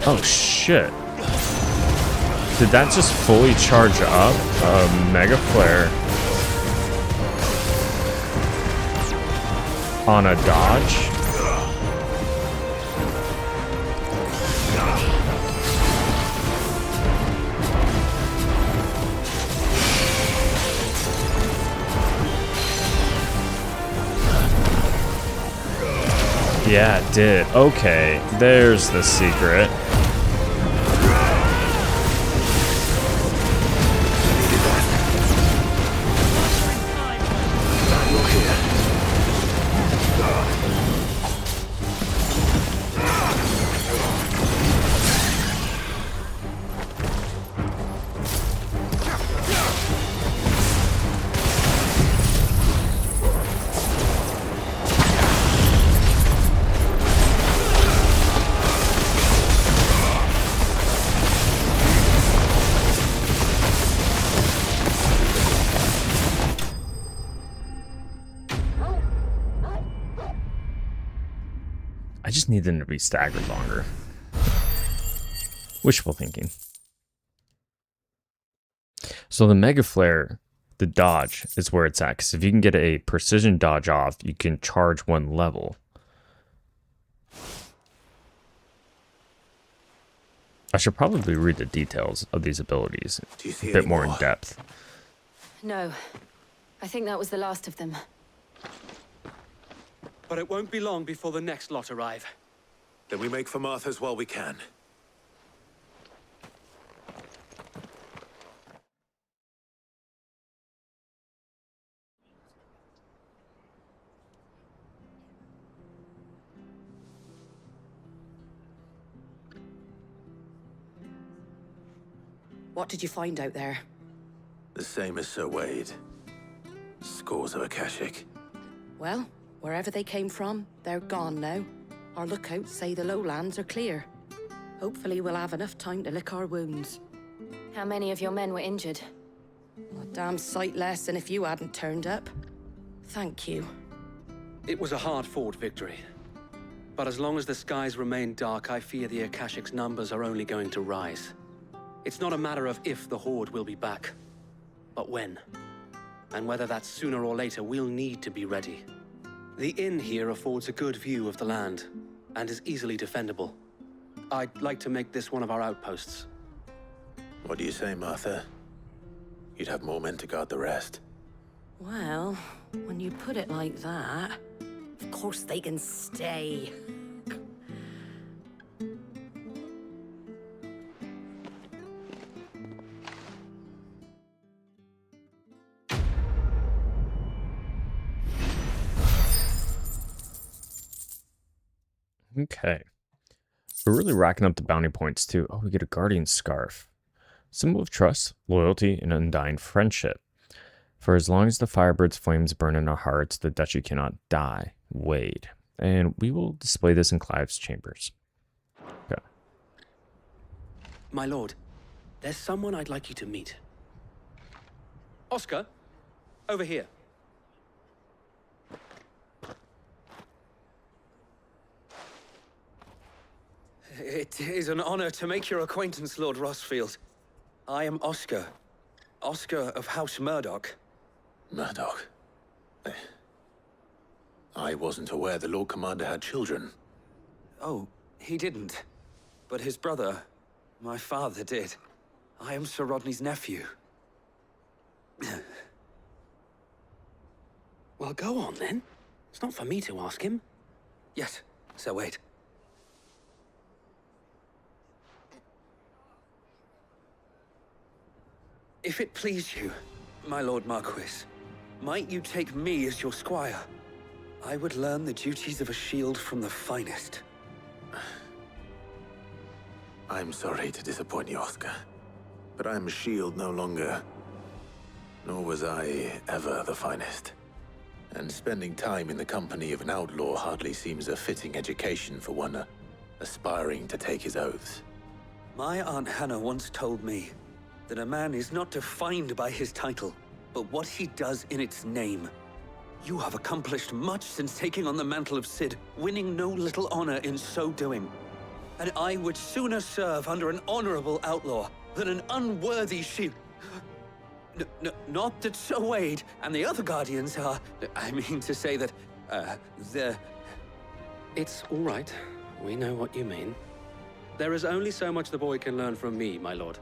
Oh shit. Did that just fully charge up? Mega Flare. on a dodge. Yeah, it did. Okay, there's the secret. I just need them to be staggered longer. Wishful thinking. So the Mega Flare, the dodge, is where it's at. Because if you can get a precision dodge off, you can charge one level. I should probably read the details of these abilities a bit more in depth. No. I think that was the last of them. But it won't be long before the next lot arrive. Then we make for Martha's while we can. What did you find out there? The same as Sir Wade. Scores of Akashic. Well, wherever they came from, they're gone now. Our lookouts say the lowlands are clear. Hopefully we'll have enough time to lick our wounds. How many of your men were injured? A damn sight less than if you hadn't turned up. Thank you. It was a hard-fought victory. But as long as the skies remain dark, I fear the Akashic's numbers are only going to rise. It's not a matter of if the Horde will be back, but when. And whether that's sooner or later, we'll need to be ready. The inn here affords a good view of the land, and is easily defendable. I'd like to make this one of our outposts. What do you say, Martha? You'd have more men to guard the rest. Well, when you put it like that, of course they can stay. Okay. We're really racking up the bounty points too. Oh, we get a guardian scarf. Symbol of trust, loyalty, and undying friendship. For as long as the Firebird's flames burn in our hearts, the duchy cannot die. Wade. And we will display this in Clive's chambers. Okay. My lord, there's someone I'd like you to meet. Oscar, over here. It is an honor to make your acquaintance, Lord Rosfield. I am Oscar. Oscar of House Murdoch. Murdoch? I wasn't aware the Lord Commander had children. Oh, he didn't. But his brother, my father, did. I am Sir Rodney's nephew. Well, go on then. It's not for me to ask him. Yes, Sir Wade. If it please you, my Lord Marquis, might you take me as your squire? I would learn the duties of a shield from the finest. I'm sorry to disappoint you, Oscar, but I'm a shield no longer. Nor was I ever the finest. And spending time in the company of an outlaw hardly seems a fitting education for one aspiring to take his oaths. My Aunt Hannah once told me that a man is not defined by his title, but what he does in its name. You have accomplished much since taking on the mantle of Cid, winning no little honor in so doing. And I would sooner serve under an honorable outlaw than an unworthy shield. Not that Sir Wade and the other Guardians are... I mean to say that the... It's all right. We know what you mean. There is only so much the boy can learn from me, my lord.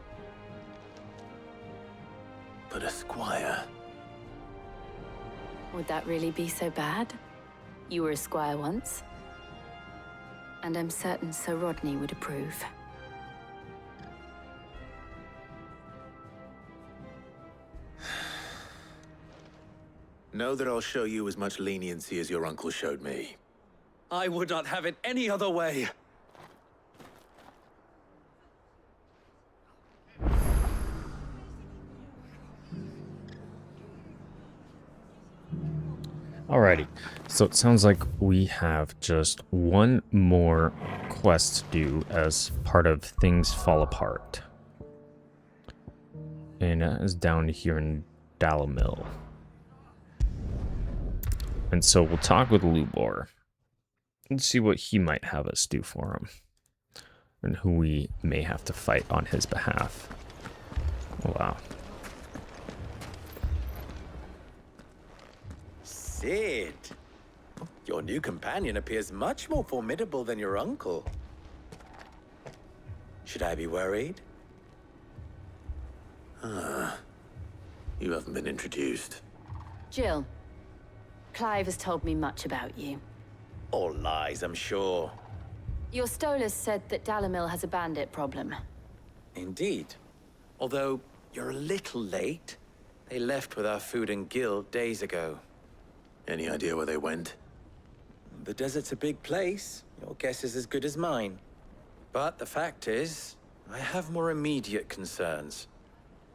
But a squire... Would that really be so bad? You were a squire once. And I'm certain Sir Rodney would approve. Know that I'll show you as much leniency as your uncle showed me. I would not have it any other way. Alrighty, so it sounds like we have just one more quest to do as part of Things Fall Apart. And that is down here in Dalamil. And so we'll talk with Lubor and see what he might have us do for him. And who we may have to fight on his behalf. Oh, wow. Cid, your new companion appears much more formidable than your uncle. Should I be worried? You haven't been introduced. Jill, Clive has told me much about you. All lies, I'm sure. Your Stolas said that Dalamil has a bandit problem. Indeed. Although, you're a little late. They left with our food and guild days ago. Any idea where they went? The desert's a big place. Your guess is as good as mine. But the fact is, I have more immediate concerns.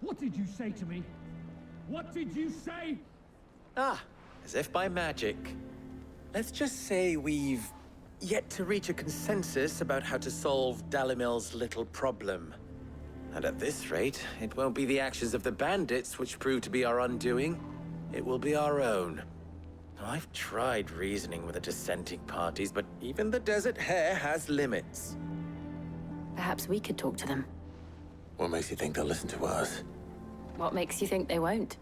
What did you say to me? What did you say? Ah, as if by magic. Let's just say we've yet to reach a consensus about how to solve Dalamil's little problem. And at this rate, it won't be the actions of the bandits which prove to be our undoing. It will be our own. I've tried reasoning with the dissenting parties, but even the Desert Hare has limits. Perhaps we could talk to them. What makes you think they'll listen to us? What makes you think they won't?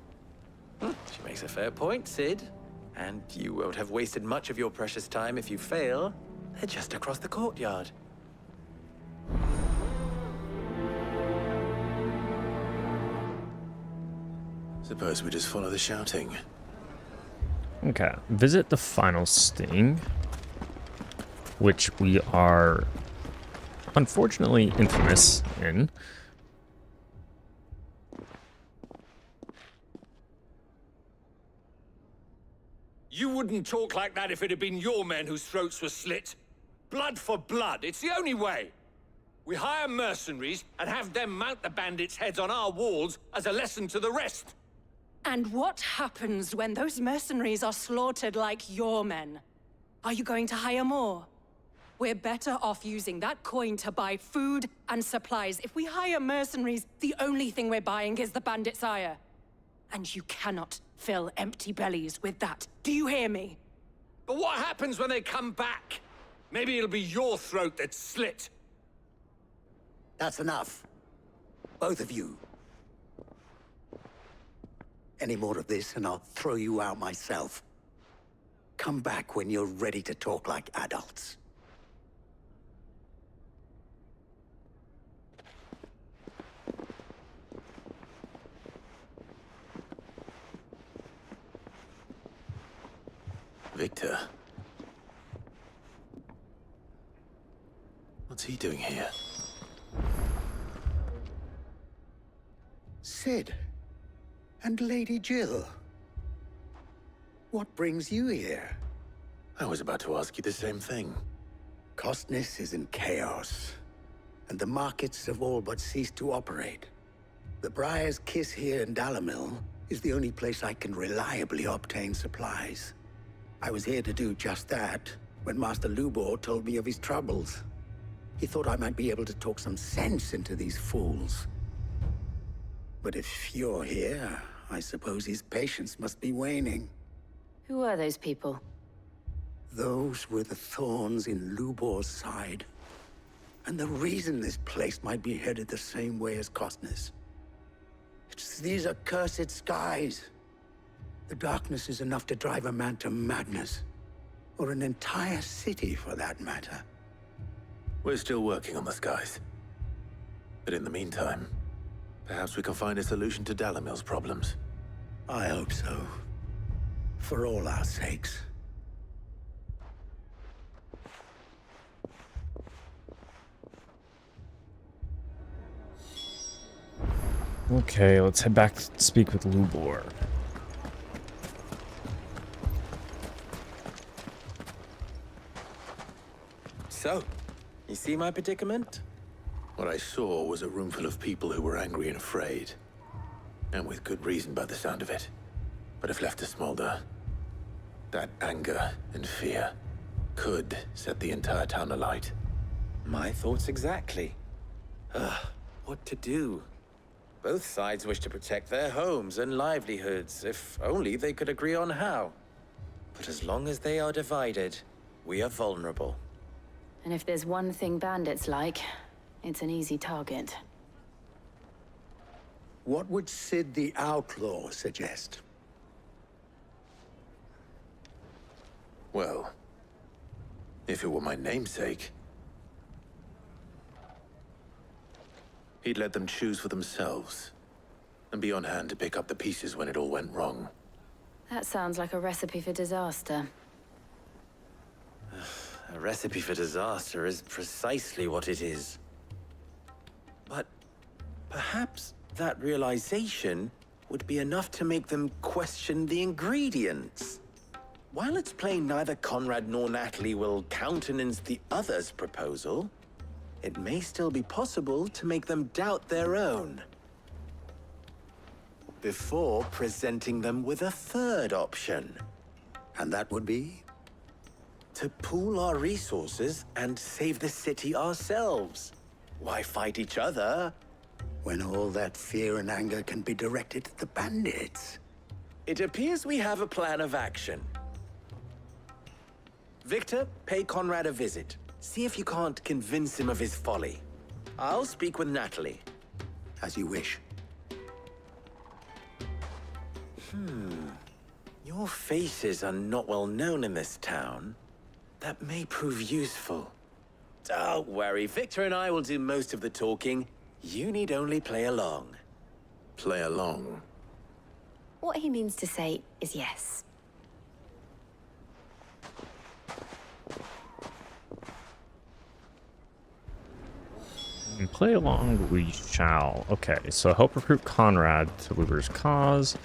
She makes a fair point, Cid. And you won't have wasted much of your precious time if you fail. They're just across the courtyard. Suppose we just follow the shouting. Okay, visit the final sting, which we are unfortunately infamous in. You wouldn't talk like that if it had been your men whose throats were slit. Blood for blood, it's the only way. We hire mercenaries and have them mount the bandits' heads on our walls as a lesson to the rest. And what happens when those mercenaries are slaughtered like your men? Are you going to hire more? We're better off using that coin to buy food and supplies. If we hire mercenaries, the only thing we're buying is the bandits' ire. And you cannot fill empty bellies with that. Do you hear me? But what happens when they come back? Maybe it'll be your throat that's slit. That's enough. Both of you. Any more of this and I'll throw you out myself. Come back when you're ready to talk like adults. Victor? What's he doing here? Cid. And Lady Jill. What brings you here? I was about to ask you the same thing. Costness is in chaos, and the markets have all but ceased to operate. The Briar's Kiss here in Dalamil is the only place I can reliably obtain supplies. I was here to do just that when Master Lubor told me of his troubles. He thought I might be able to talk some sense into these fools. But if you're here, I suppose his patience must be waning. Who are those people? Those were the thorns in Lubor's side. And the reason this place might be headed the same way as Costness. It's these accursed skies. The darkness is enough to drive a man to madness. or an entire city for that matter. We're still working on the skies. But in the meantime, perhaps we can find a solution to Dalimil's problems. I hope so. For all our sakes. Okay, let's head back to speak with Lubor. So, you see my predicament? What I saw was a room full of people who were angry and afraid. And with good reason by the sound of it. But if left to smolder, that anger and fear could set the entire town alight. My thoughts exactly. What to do? Both sides wish to protect their homes and livelihoods, if only they could agree on how. But as long as they are divided, we are vulnerable. And if there's one thing bandits like, it's an easy target. What would Sid the Outlaw suggest? Well, if it were my namesake, he'd let them choose for themselves, and be on hand to pick up the pieces when it all went wrong. That sounds like a recipe for disaster. A recipe for disaster is precisely what it is. But perhaps that realization would be enough to make them question the ingredients. While it's plain neither Conrad nor Natalie will countenance the other's proposal, it may still be possible to make them doubt their own. Before presenting them with a third option. And that would be? To pool our resources and save the city ourselves. Why fight each other? When all that fear and anger can be directed at the bandits. It appears we have a plan of action. Victor, pay Conrad a visit. See if you can't convince him of his folly. I'll speak with Natalie. As you wish. Your faces are not well known in this town. That may prove useful. Don't worry, Victor and I will do most of the talking. You need only play along. Play along? What he means to say is yes. And play along we shall. Okay, so help recruit Conrad to Luber's cause.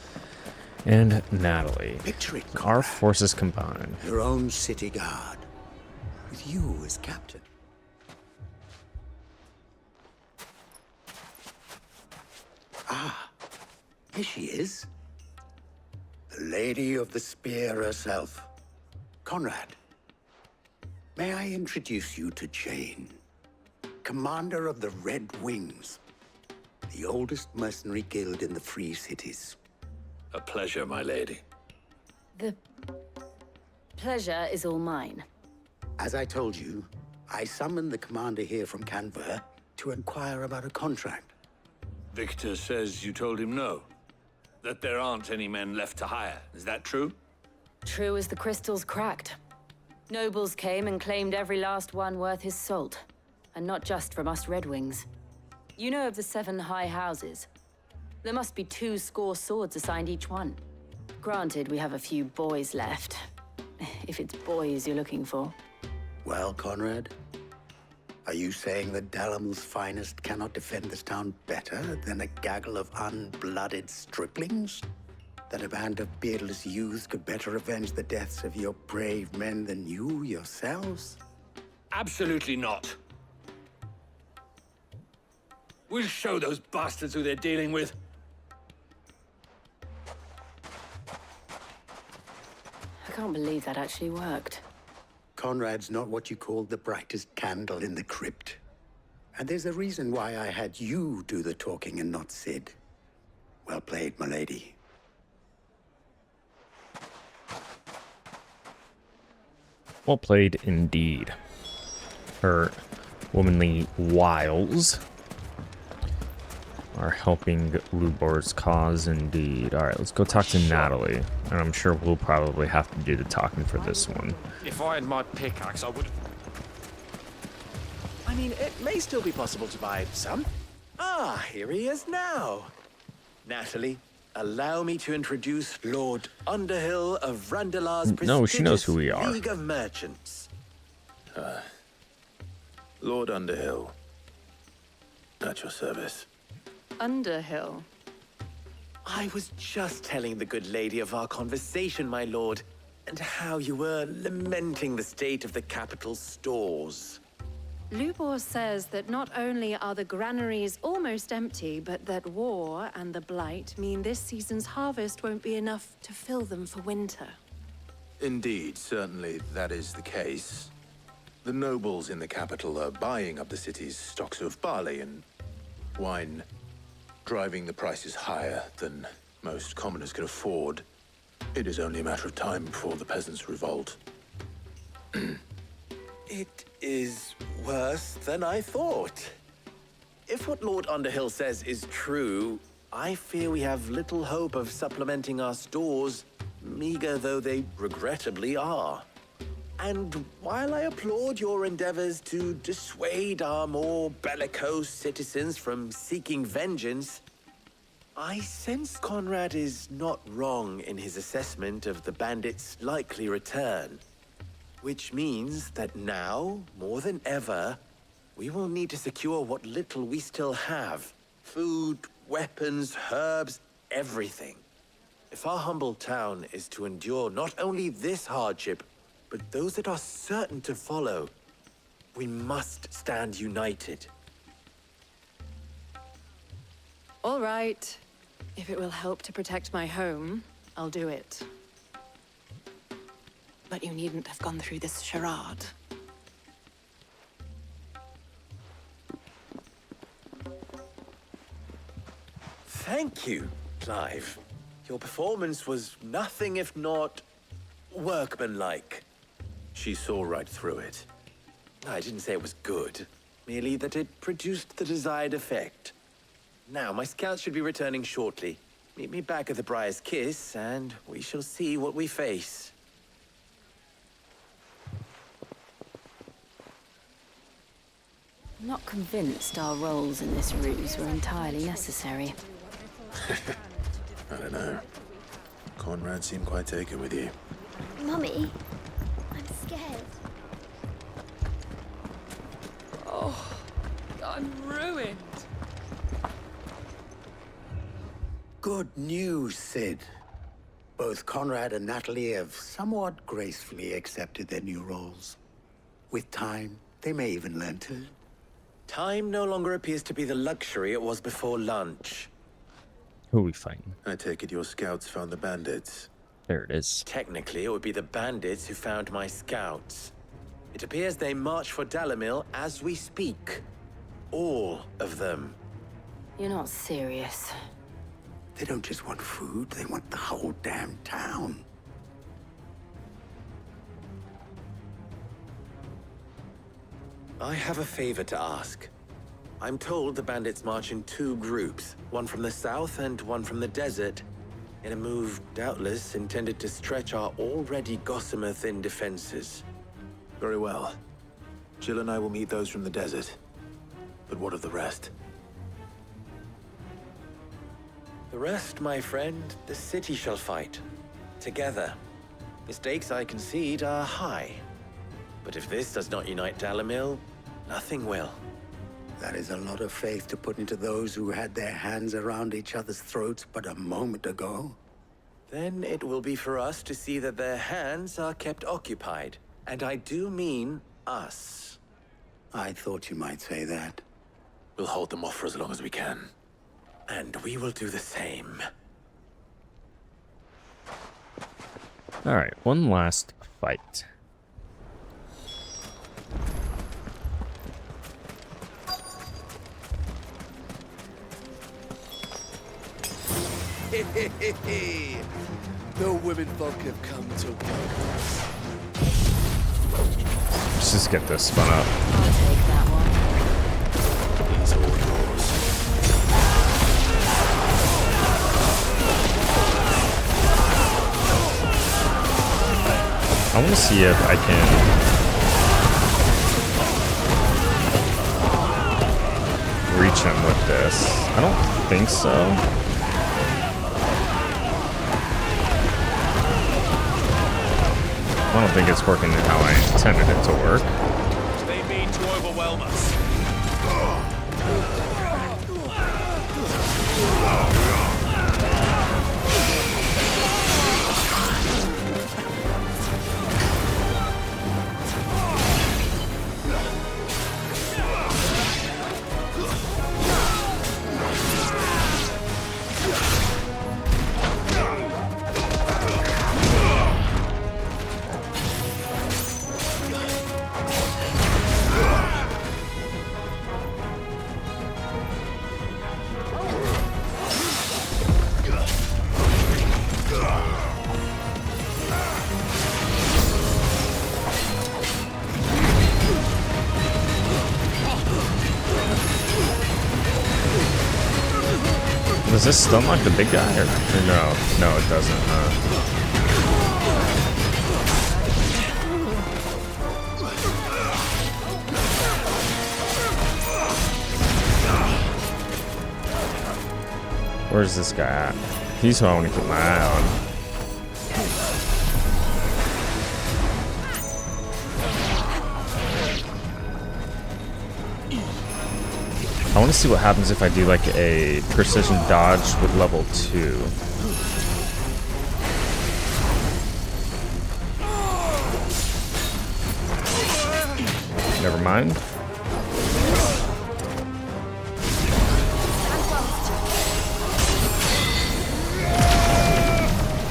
And Natalie. Victory, Our forces combined. Your own city guard. With you as captain. Ah, here she is. The Lady of the Spear herself. Conrad, may I introduce you to Jane, commander of the Red Wings, the oldest mercenary guild in the Free Cities. A pleasure, my lady. The pleasure is all mine. As I told you, I summoned the commander here from Canver to inquire about a contract. Victor says you told him no. That there aren't any men left to hire. Is that true? True as the crystals cracked. Nobles came and claimed every last one worth his salt. And not just from us Red Wings. You know of the 7 high houses. There must be 2 swords assigned each one. Granted, we have a few boys left. If it's boys you're looking for. Well, Conrad, are you saying that Dalimil's finest cannot defend this town better than a gaggle of unblooded striplings? That a band of beardless youths could better avenge the deaths of your brave men than you yourselves? Absolutely not. We'll show those bastards who they're dealing with. I can't believe that actually worked. Conrad's not what you called the brightest candle in the crypt. And there's a reason why I had you do the talking and not Sid. Well played, my lady. Well played indeed. Her womanly wiles. are helping Lubor's cause indeed. Alright, let's go talk to Natalie. And I'm sure we'll probably have to do the talking for this one. If I had my pickaxe, I would... I mean, it may still be possible to buy some. Ah, here he is now. Natalie, allow me to introduce Lord Underhill of Randalar's No, she knows who we prestigious are. League of Merchants. Lord Underhill. At your service. Underhill. I was just telling the good lady of our conversation, my lord, and how you were lamenting the state of the capital's stores. Lubor says that not only are the granaries almost empty, but that war and the blight mean this season's harvest won't be enough to fill them for winter. Indeed, certainly that is the case. The nobles in the capital are buying up the city's stocks of barley and wine, driving the prices higher than most commoners can afford. It is only a matter of time before the peasants revolt. It is worse than I thought. If what Lord Underhill says is true, I fear we have little hope of supplementing our stores, meager though they regrettably are. And while I applaud your endeavors to dissuade our more bellicose citizens from seeking vengeance, I sense Conrad is not wrong in his assessment of the bandits' likely return. Which means that now, more than ever, we will need to secure what little we still have. Food, weapons, herbs, everything. If our humble town is to endure not only this hardship, but those that are certain to follow, we must stand united. All right. If it will help to protect my home, I'll do it. But you needn't have gone through this charade. Thank you, Clive. Your performance was nothing if not workmanlike. She saw right through it. I didn't say it was good, merely that it produced the desired effect. Now, my scouts should be returning shortly. Meet me back at the Briar's Kiss, and we shall see what we face. I'm not convinced our roles in this ruse were entirely necessary. I don't know. Conrad seemed quite taken with you. Mummy, I'm scared. Oh, I'm ruined. Good news, Sid. Both Conrad and Natalie have somewhat gracefully accepted their new roles. With time, they may even learn to... Time no longer appears to be the luxury it was before lunch. Who are we fighting? I take it your scouts found the bandits. There it is. Technically, it would be the bandits who found my scouts. It appears they march for Dalimil as we speak. All of them. You're not serious. They don't just want food, they want the whole damn town. I have a favor to ask. I'm told the bandits march in two groups, one from the south and one from the desert, in a move doubtless intended to stretch our already gossamer-thin defenses. Very well. Jill and I will meet those from the desert. But what of the rest? The rest, my friend, the city shall fight. Together. The stakes, I concede, are high. But if this does not unite Dalimil, nothing will. That is a lot of faith to put into those who had their hands around each other's throats but a moment ago. Then it will be for us to see that their hands are kept occupied. And I do mean us. I thought you might say that. We'll hold them off for as long as we can. And we will do the same. Alright, one last fight. The women folk have come to welcome us. Let's just get this spun up. I'll take that one. He's all yours. trying to see if I can reach him with this. I don't think so. I don't think it's working how I intended it to work. They mean to overwhelm us. Does this stun like the big guy or no? No, it doesn't, huh? Where's this guy at? He's who I want to keep my eye on. I want to see what happens if I do like a precision dodge with level 2. Never mind.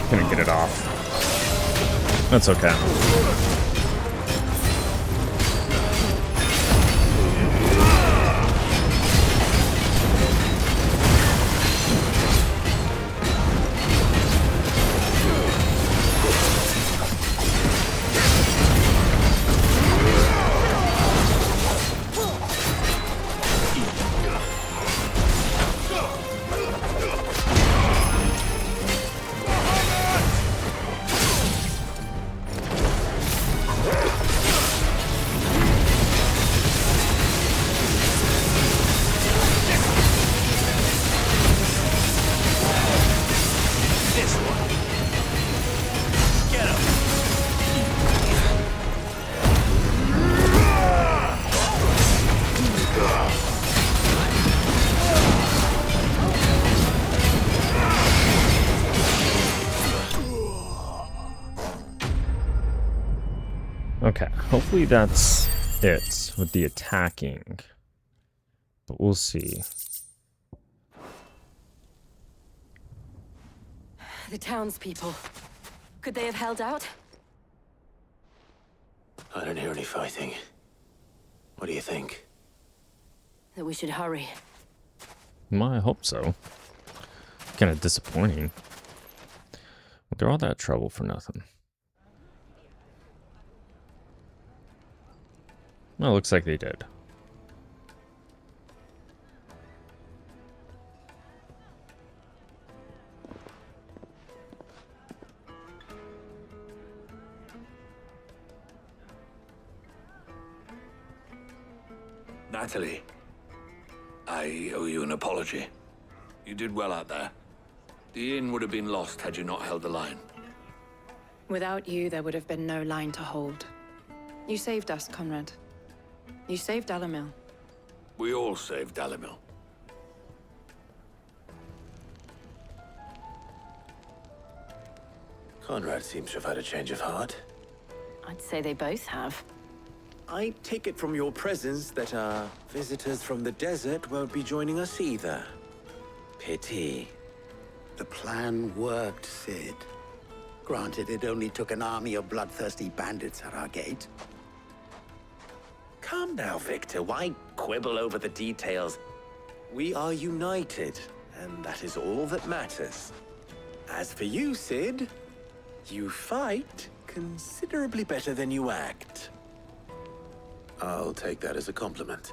Gonna get it off. That's okay. Okay, hopefully that's it with the attacking, but we'll see. The townspeople. Could they have held out? I don't hear any fighting. What do you think? That we should hurry. Well, I hope so. Kind of disappointing. Went through all that trouble for nothing. Well, looks like they did. Natalie, I owe you an apology. You did well out there. The inn would have been lost had you not held the line. Without you, there would have been no line to hold. You saved us, Conrad. You saved Dalimil. We all saved Dalimil. Conrad seems to have had a change of heart. I'd say they both have. I take it from your presence that our visitors from the desert won't be joining us either. Pity. The plan worked, Sid. Granted, it only took an army of bloodthirsty bandits at our gate. Calm now, Victor. Why quibble over the details? We are united, and that is all that matters. As for you, Sid, you fight considerably better than you act. I'll take that as a compliment.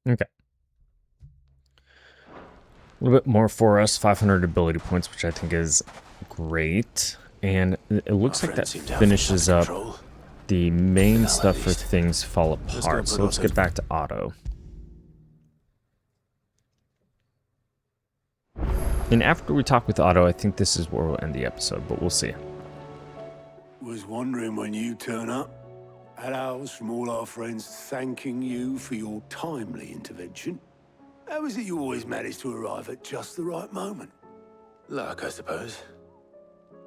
Okay. A little bit more for us, 500 ability points, which I think is great. And it looks like that finishes up the main stuff for things fall apart. So let's get back to Otto. And after we talk with Otto, I think this is where we'll end the episode, but we'll see. Was wondering when you turn up. Had ours from all our friends thanking you for your timely intervention. How is it you always manage to arrive at just the right moment? Luck, I suppose.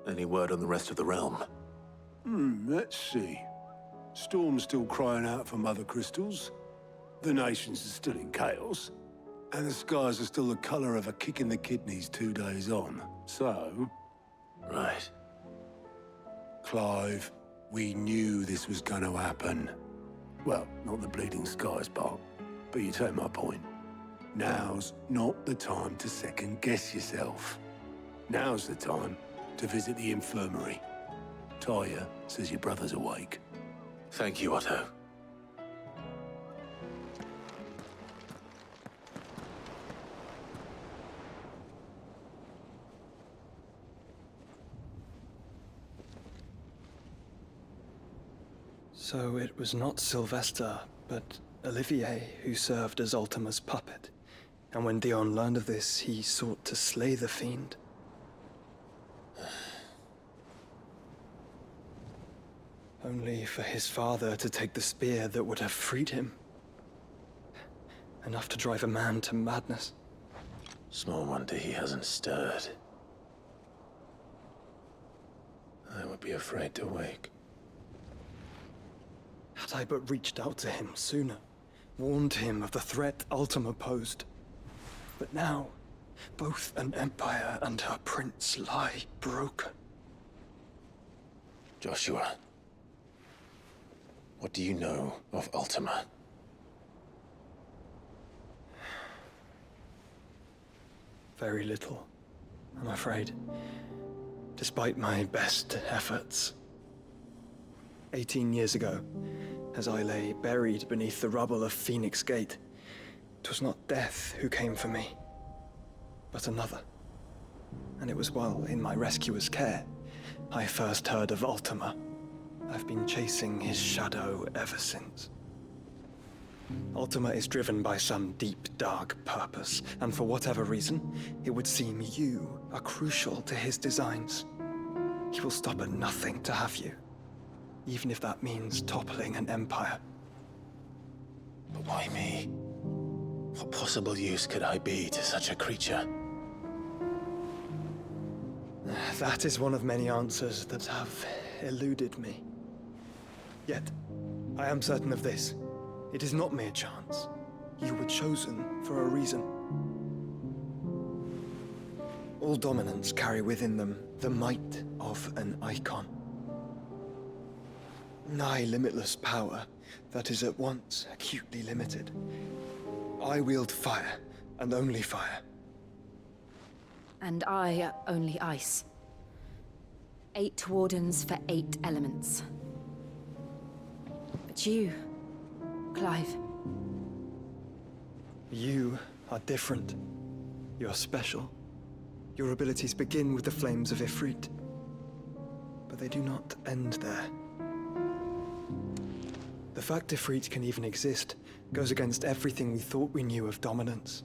Any word on the rest of the realm? Let's see. Storm's still crying out for mother crystals. The nations are still in chaos. And the skies are still the color of a kick in the kidneys 2 days on. So... Right. Clive, we knew this was going to happen. Well, not the bleeding skies part, but you take my point. Now's not the time to second-guess yourself. Now's the time to visit the infirmary. Taya says your brother's awake. Thank you, Otto. So it was not Sylvester, but Olivier who served as Ultima's puppet. And when Dion learned of this, he sought to slay the fiend. Only for his father to take the spear that would have freed him. Enough to drive a man to madness. Small wonder he hasn't stirred. I would be afraid to wake. Had I but reached out to him sooner, warned him of the threat Ultima posed. But now, both an empire and her prince lie broken. Joshua, what do you know of Ultima? Very little, I'm afraid. Despite my best efforts. 18 years ago, as I lay buried beneath the rubble of Phoenix Gate, 'twas not death who came for me, but another. And it was while in my rescuer's care, I first heard of Ultima. I've been chasing his shadow ever since. Ultima is driven by some deep, dark purpose, and for whatever reason, it would seem you are crucial to his designs. He will stop at nothing to have you, even if that means toppling an empire. But why me? What possible use could I be to such a creature? That is one of many answers that have eluded me. Yet, I am certain of this. It is not mere chance. You were chosen for a reason. All dominants carry within them the might of an Eikon. Nigh limitless power that is at once acutely limited. I wield fire, and only fire. And I only ice. 8 wardens for 8 elements. But you, Clive. You are different. You're special. Your abilities begin with the flames of Ifrit. But they do not end there. The fact Ifrit can even exist goes against everything we thought we knew of dominance.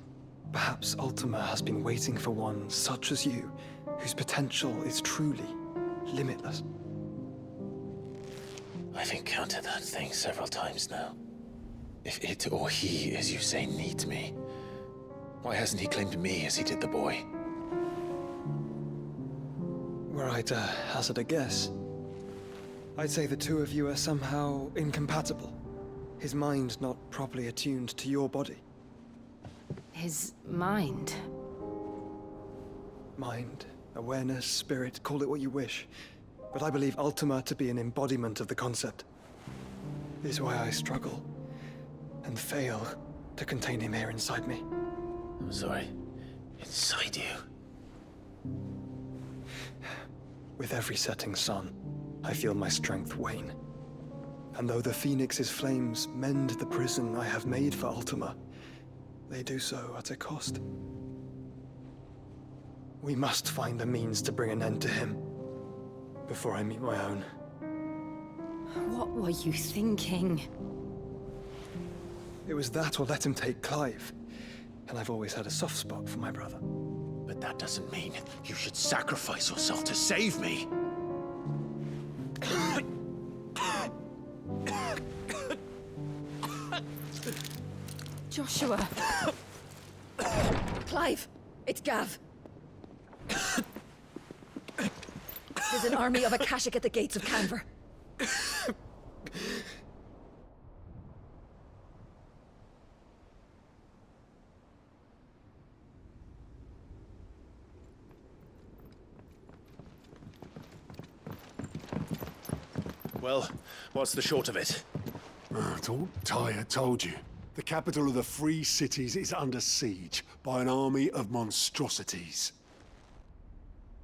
Perhaps Ultima has been waiting for one such as you, whose potential is truly limitless. I've encountered that thing several times now. If it or he, as you say, needs me, why hasn't he claimed me as he did the boy? Were I to hazard a guess, I'd say the two of you are somehow incompatible. His mind not properly attuned to your body. His mind? Mind, awareness, spirit, call it what you wish. But I believe Ultima to be an embodiment of the concept. This is why I struggle and fail to contain him here inside me. I'm sorry. Inside you? With every setting sun, I feel my strength wane. And though the Phoenix's flames mend the prison I have made for Ultima, they do so at a cost. We must find a means to bring an end to him before I meet my own. What were you thinking? It was that or let him take Clive. And I've always had a soft spot for my brother. But that doesn't mean you should sacrifice yourself to save me. Joshua! Clive! It's Gav! There's an army of Akashic at the gates of Canver. Well, what's the short of it? Tyre told you. The capital of the Free Cities is under siege by an army of monstrosities.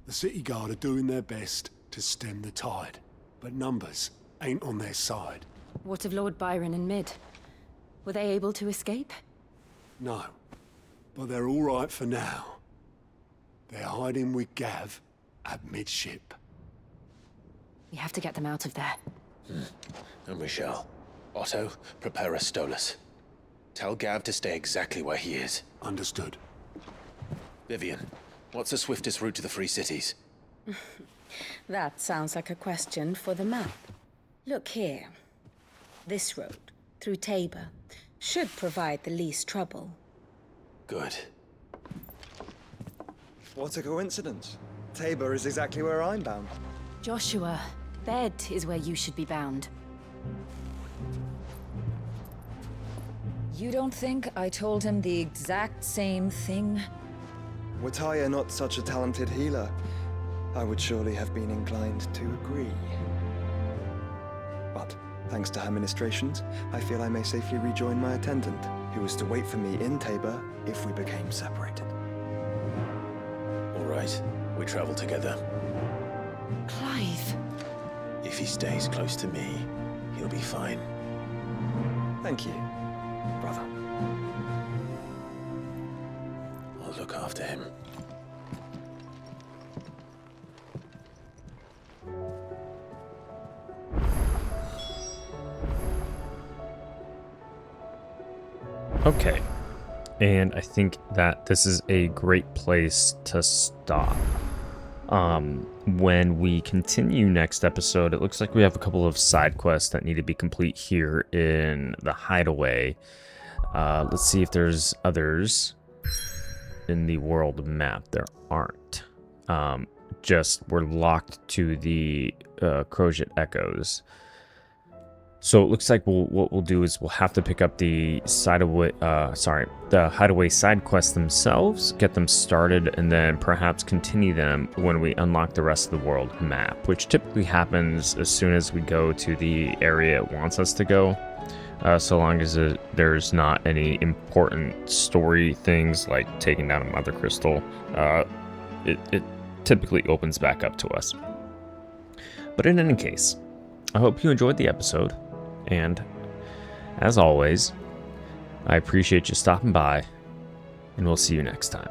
The City Guard are doing their best to stem the tide, but numbers ain't on their side. What of Lord Byron and Mid? Were they able to escape? No, but they're all right for now. They're hiding with Gav at midship. We have to get them out of there. And we shall. Otto, prepare a Stolas. Tell Gav to stay exactly where he is. Understood. Vivian, what's the swiftest route to the Free Cities? That sounds like a question for the map. Look here. This road, through Tabor, should provide the least trouble. Good. What a coincidence. Tabor is exactly where I'm bound. Joshua, bed is where you should be bound. You don't think I told him the exact same thing? Were Tyre not such a talented healer, I would surely have been inclined to agree. But, thanks to her ministrations, I feel I may safely rejoin my attendant, who was to wait for me in Tabor if we became separated. All right, we travel together. Clive! If he stays close to me, he'll be fine. Thank you, brother. I'll look after him. Okay, and I think that this is a great place to stop. When we continue next episode, it looks like we have a couple of side quests that need to be complete here in the hideaway. Let's see if there's others in the world map. There aren't. Just we're locked to the Crozet Echoes. So it looks like what we'll do is we'll have to pick up the the hideaway side quests themselves, get them started, and then perhaps continue them when we unlock the rest of the world map, which typically happens as soon as we go to the area it wants us to go, so long as there's not any important story things like taking down a Mother Crystal. It typically opens back up to us. But in any case, I hope you enjoyed the episode. And, as always, I appreciate you stopping by, and we'll see you next time.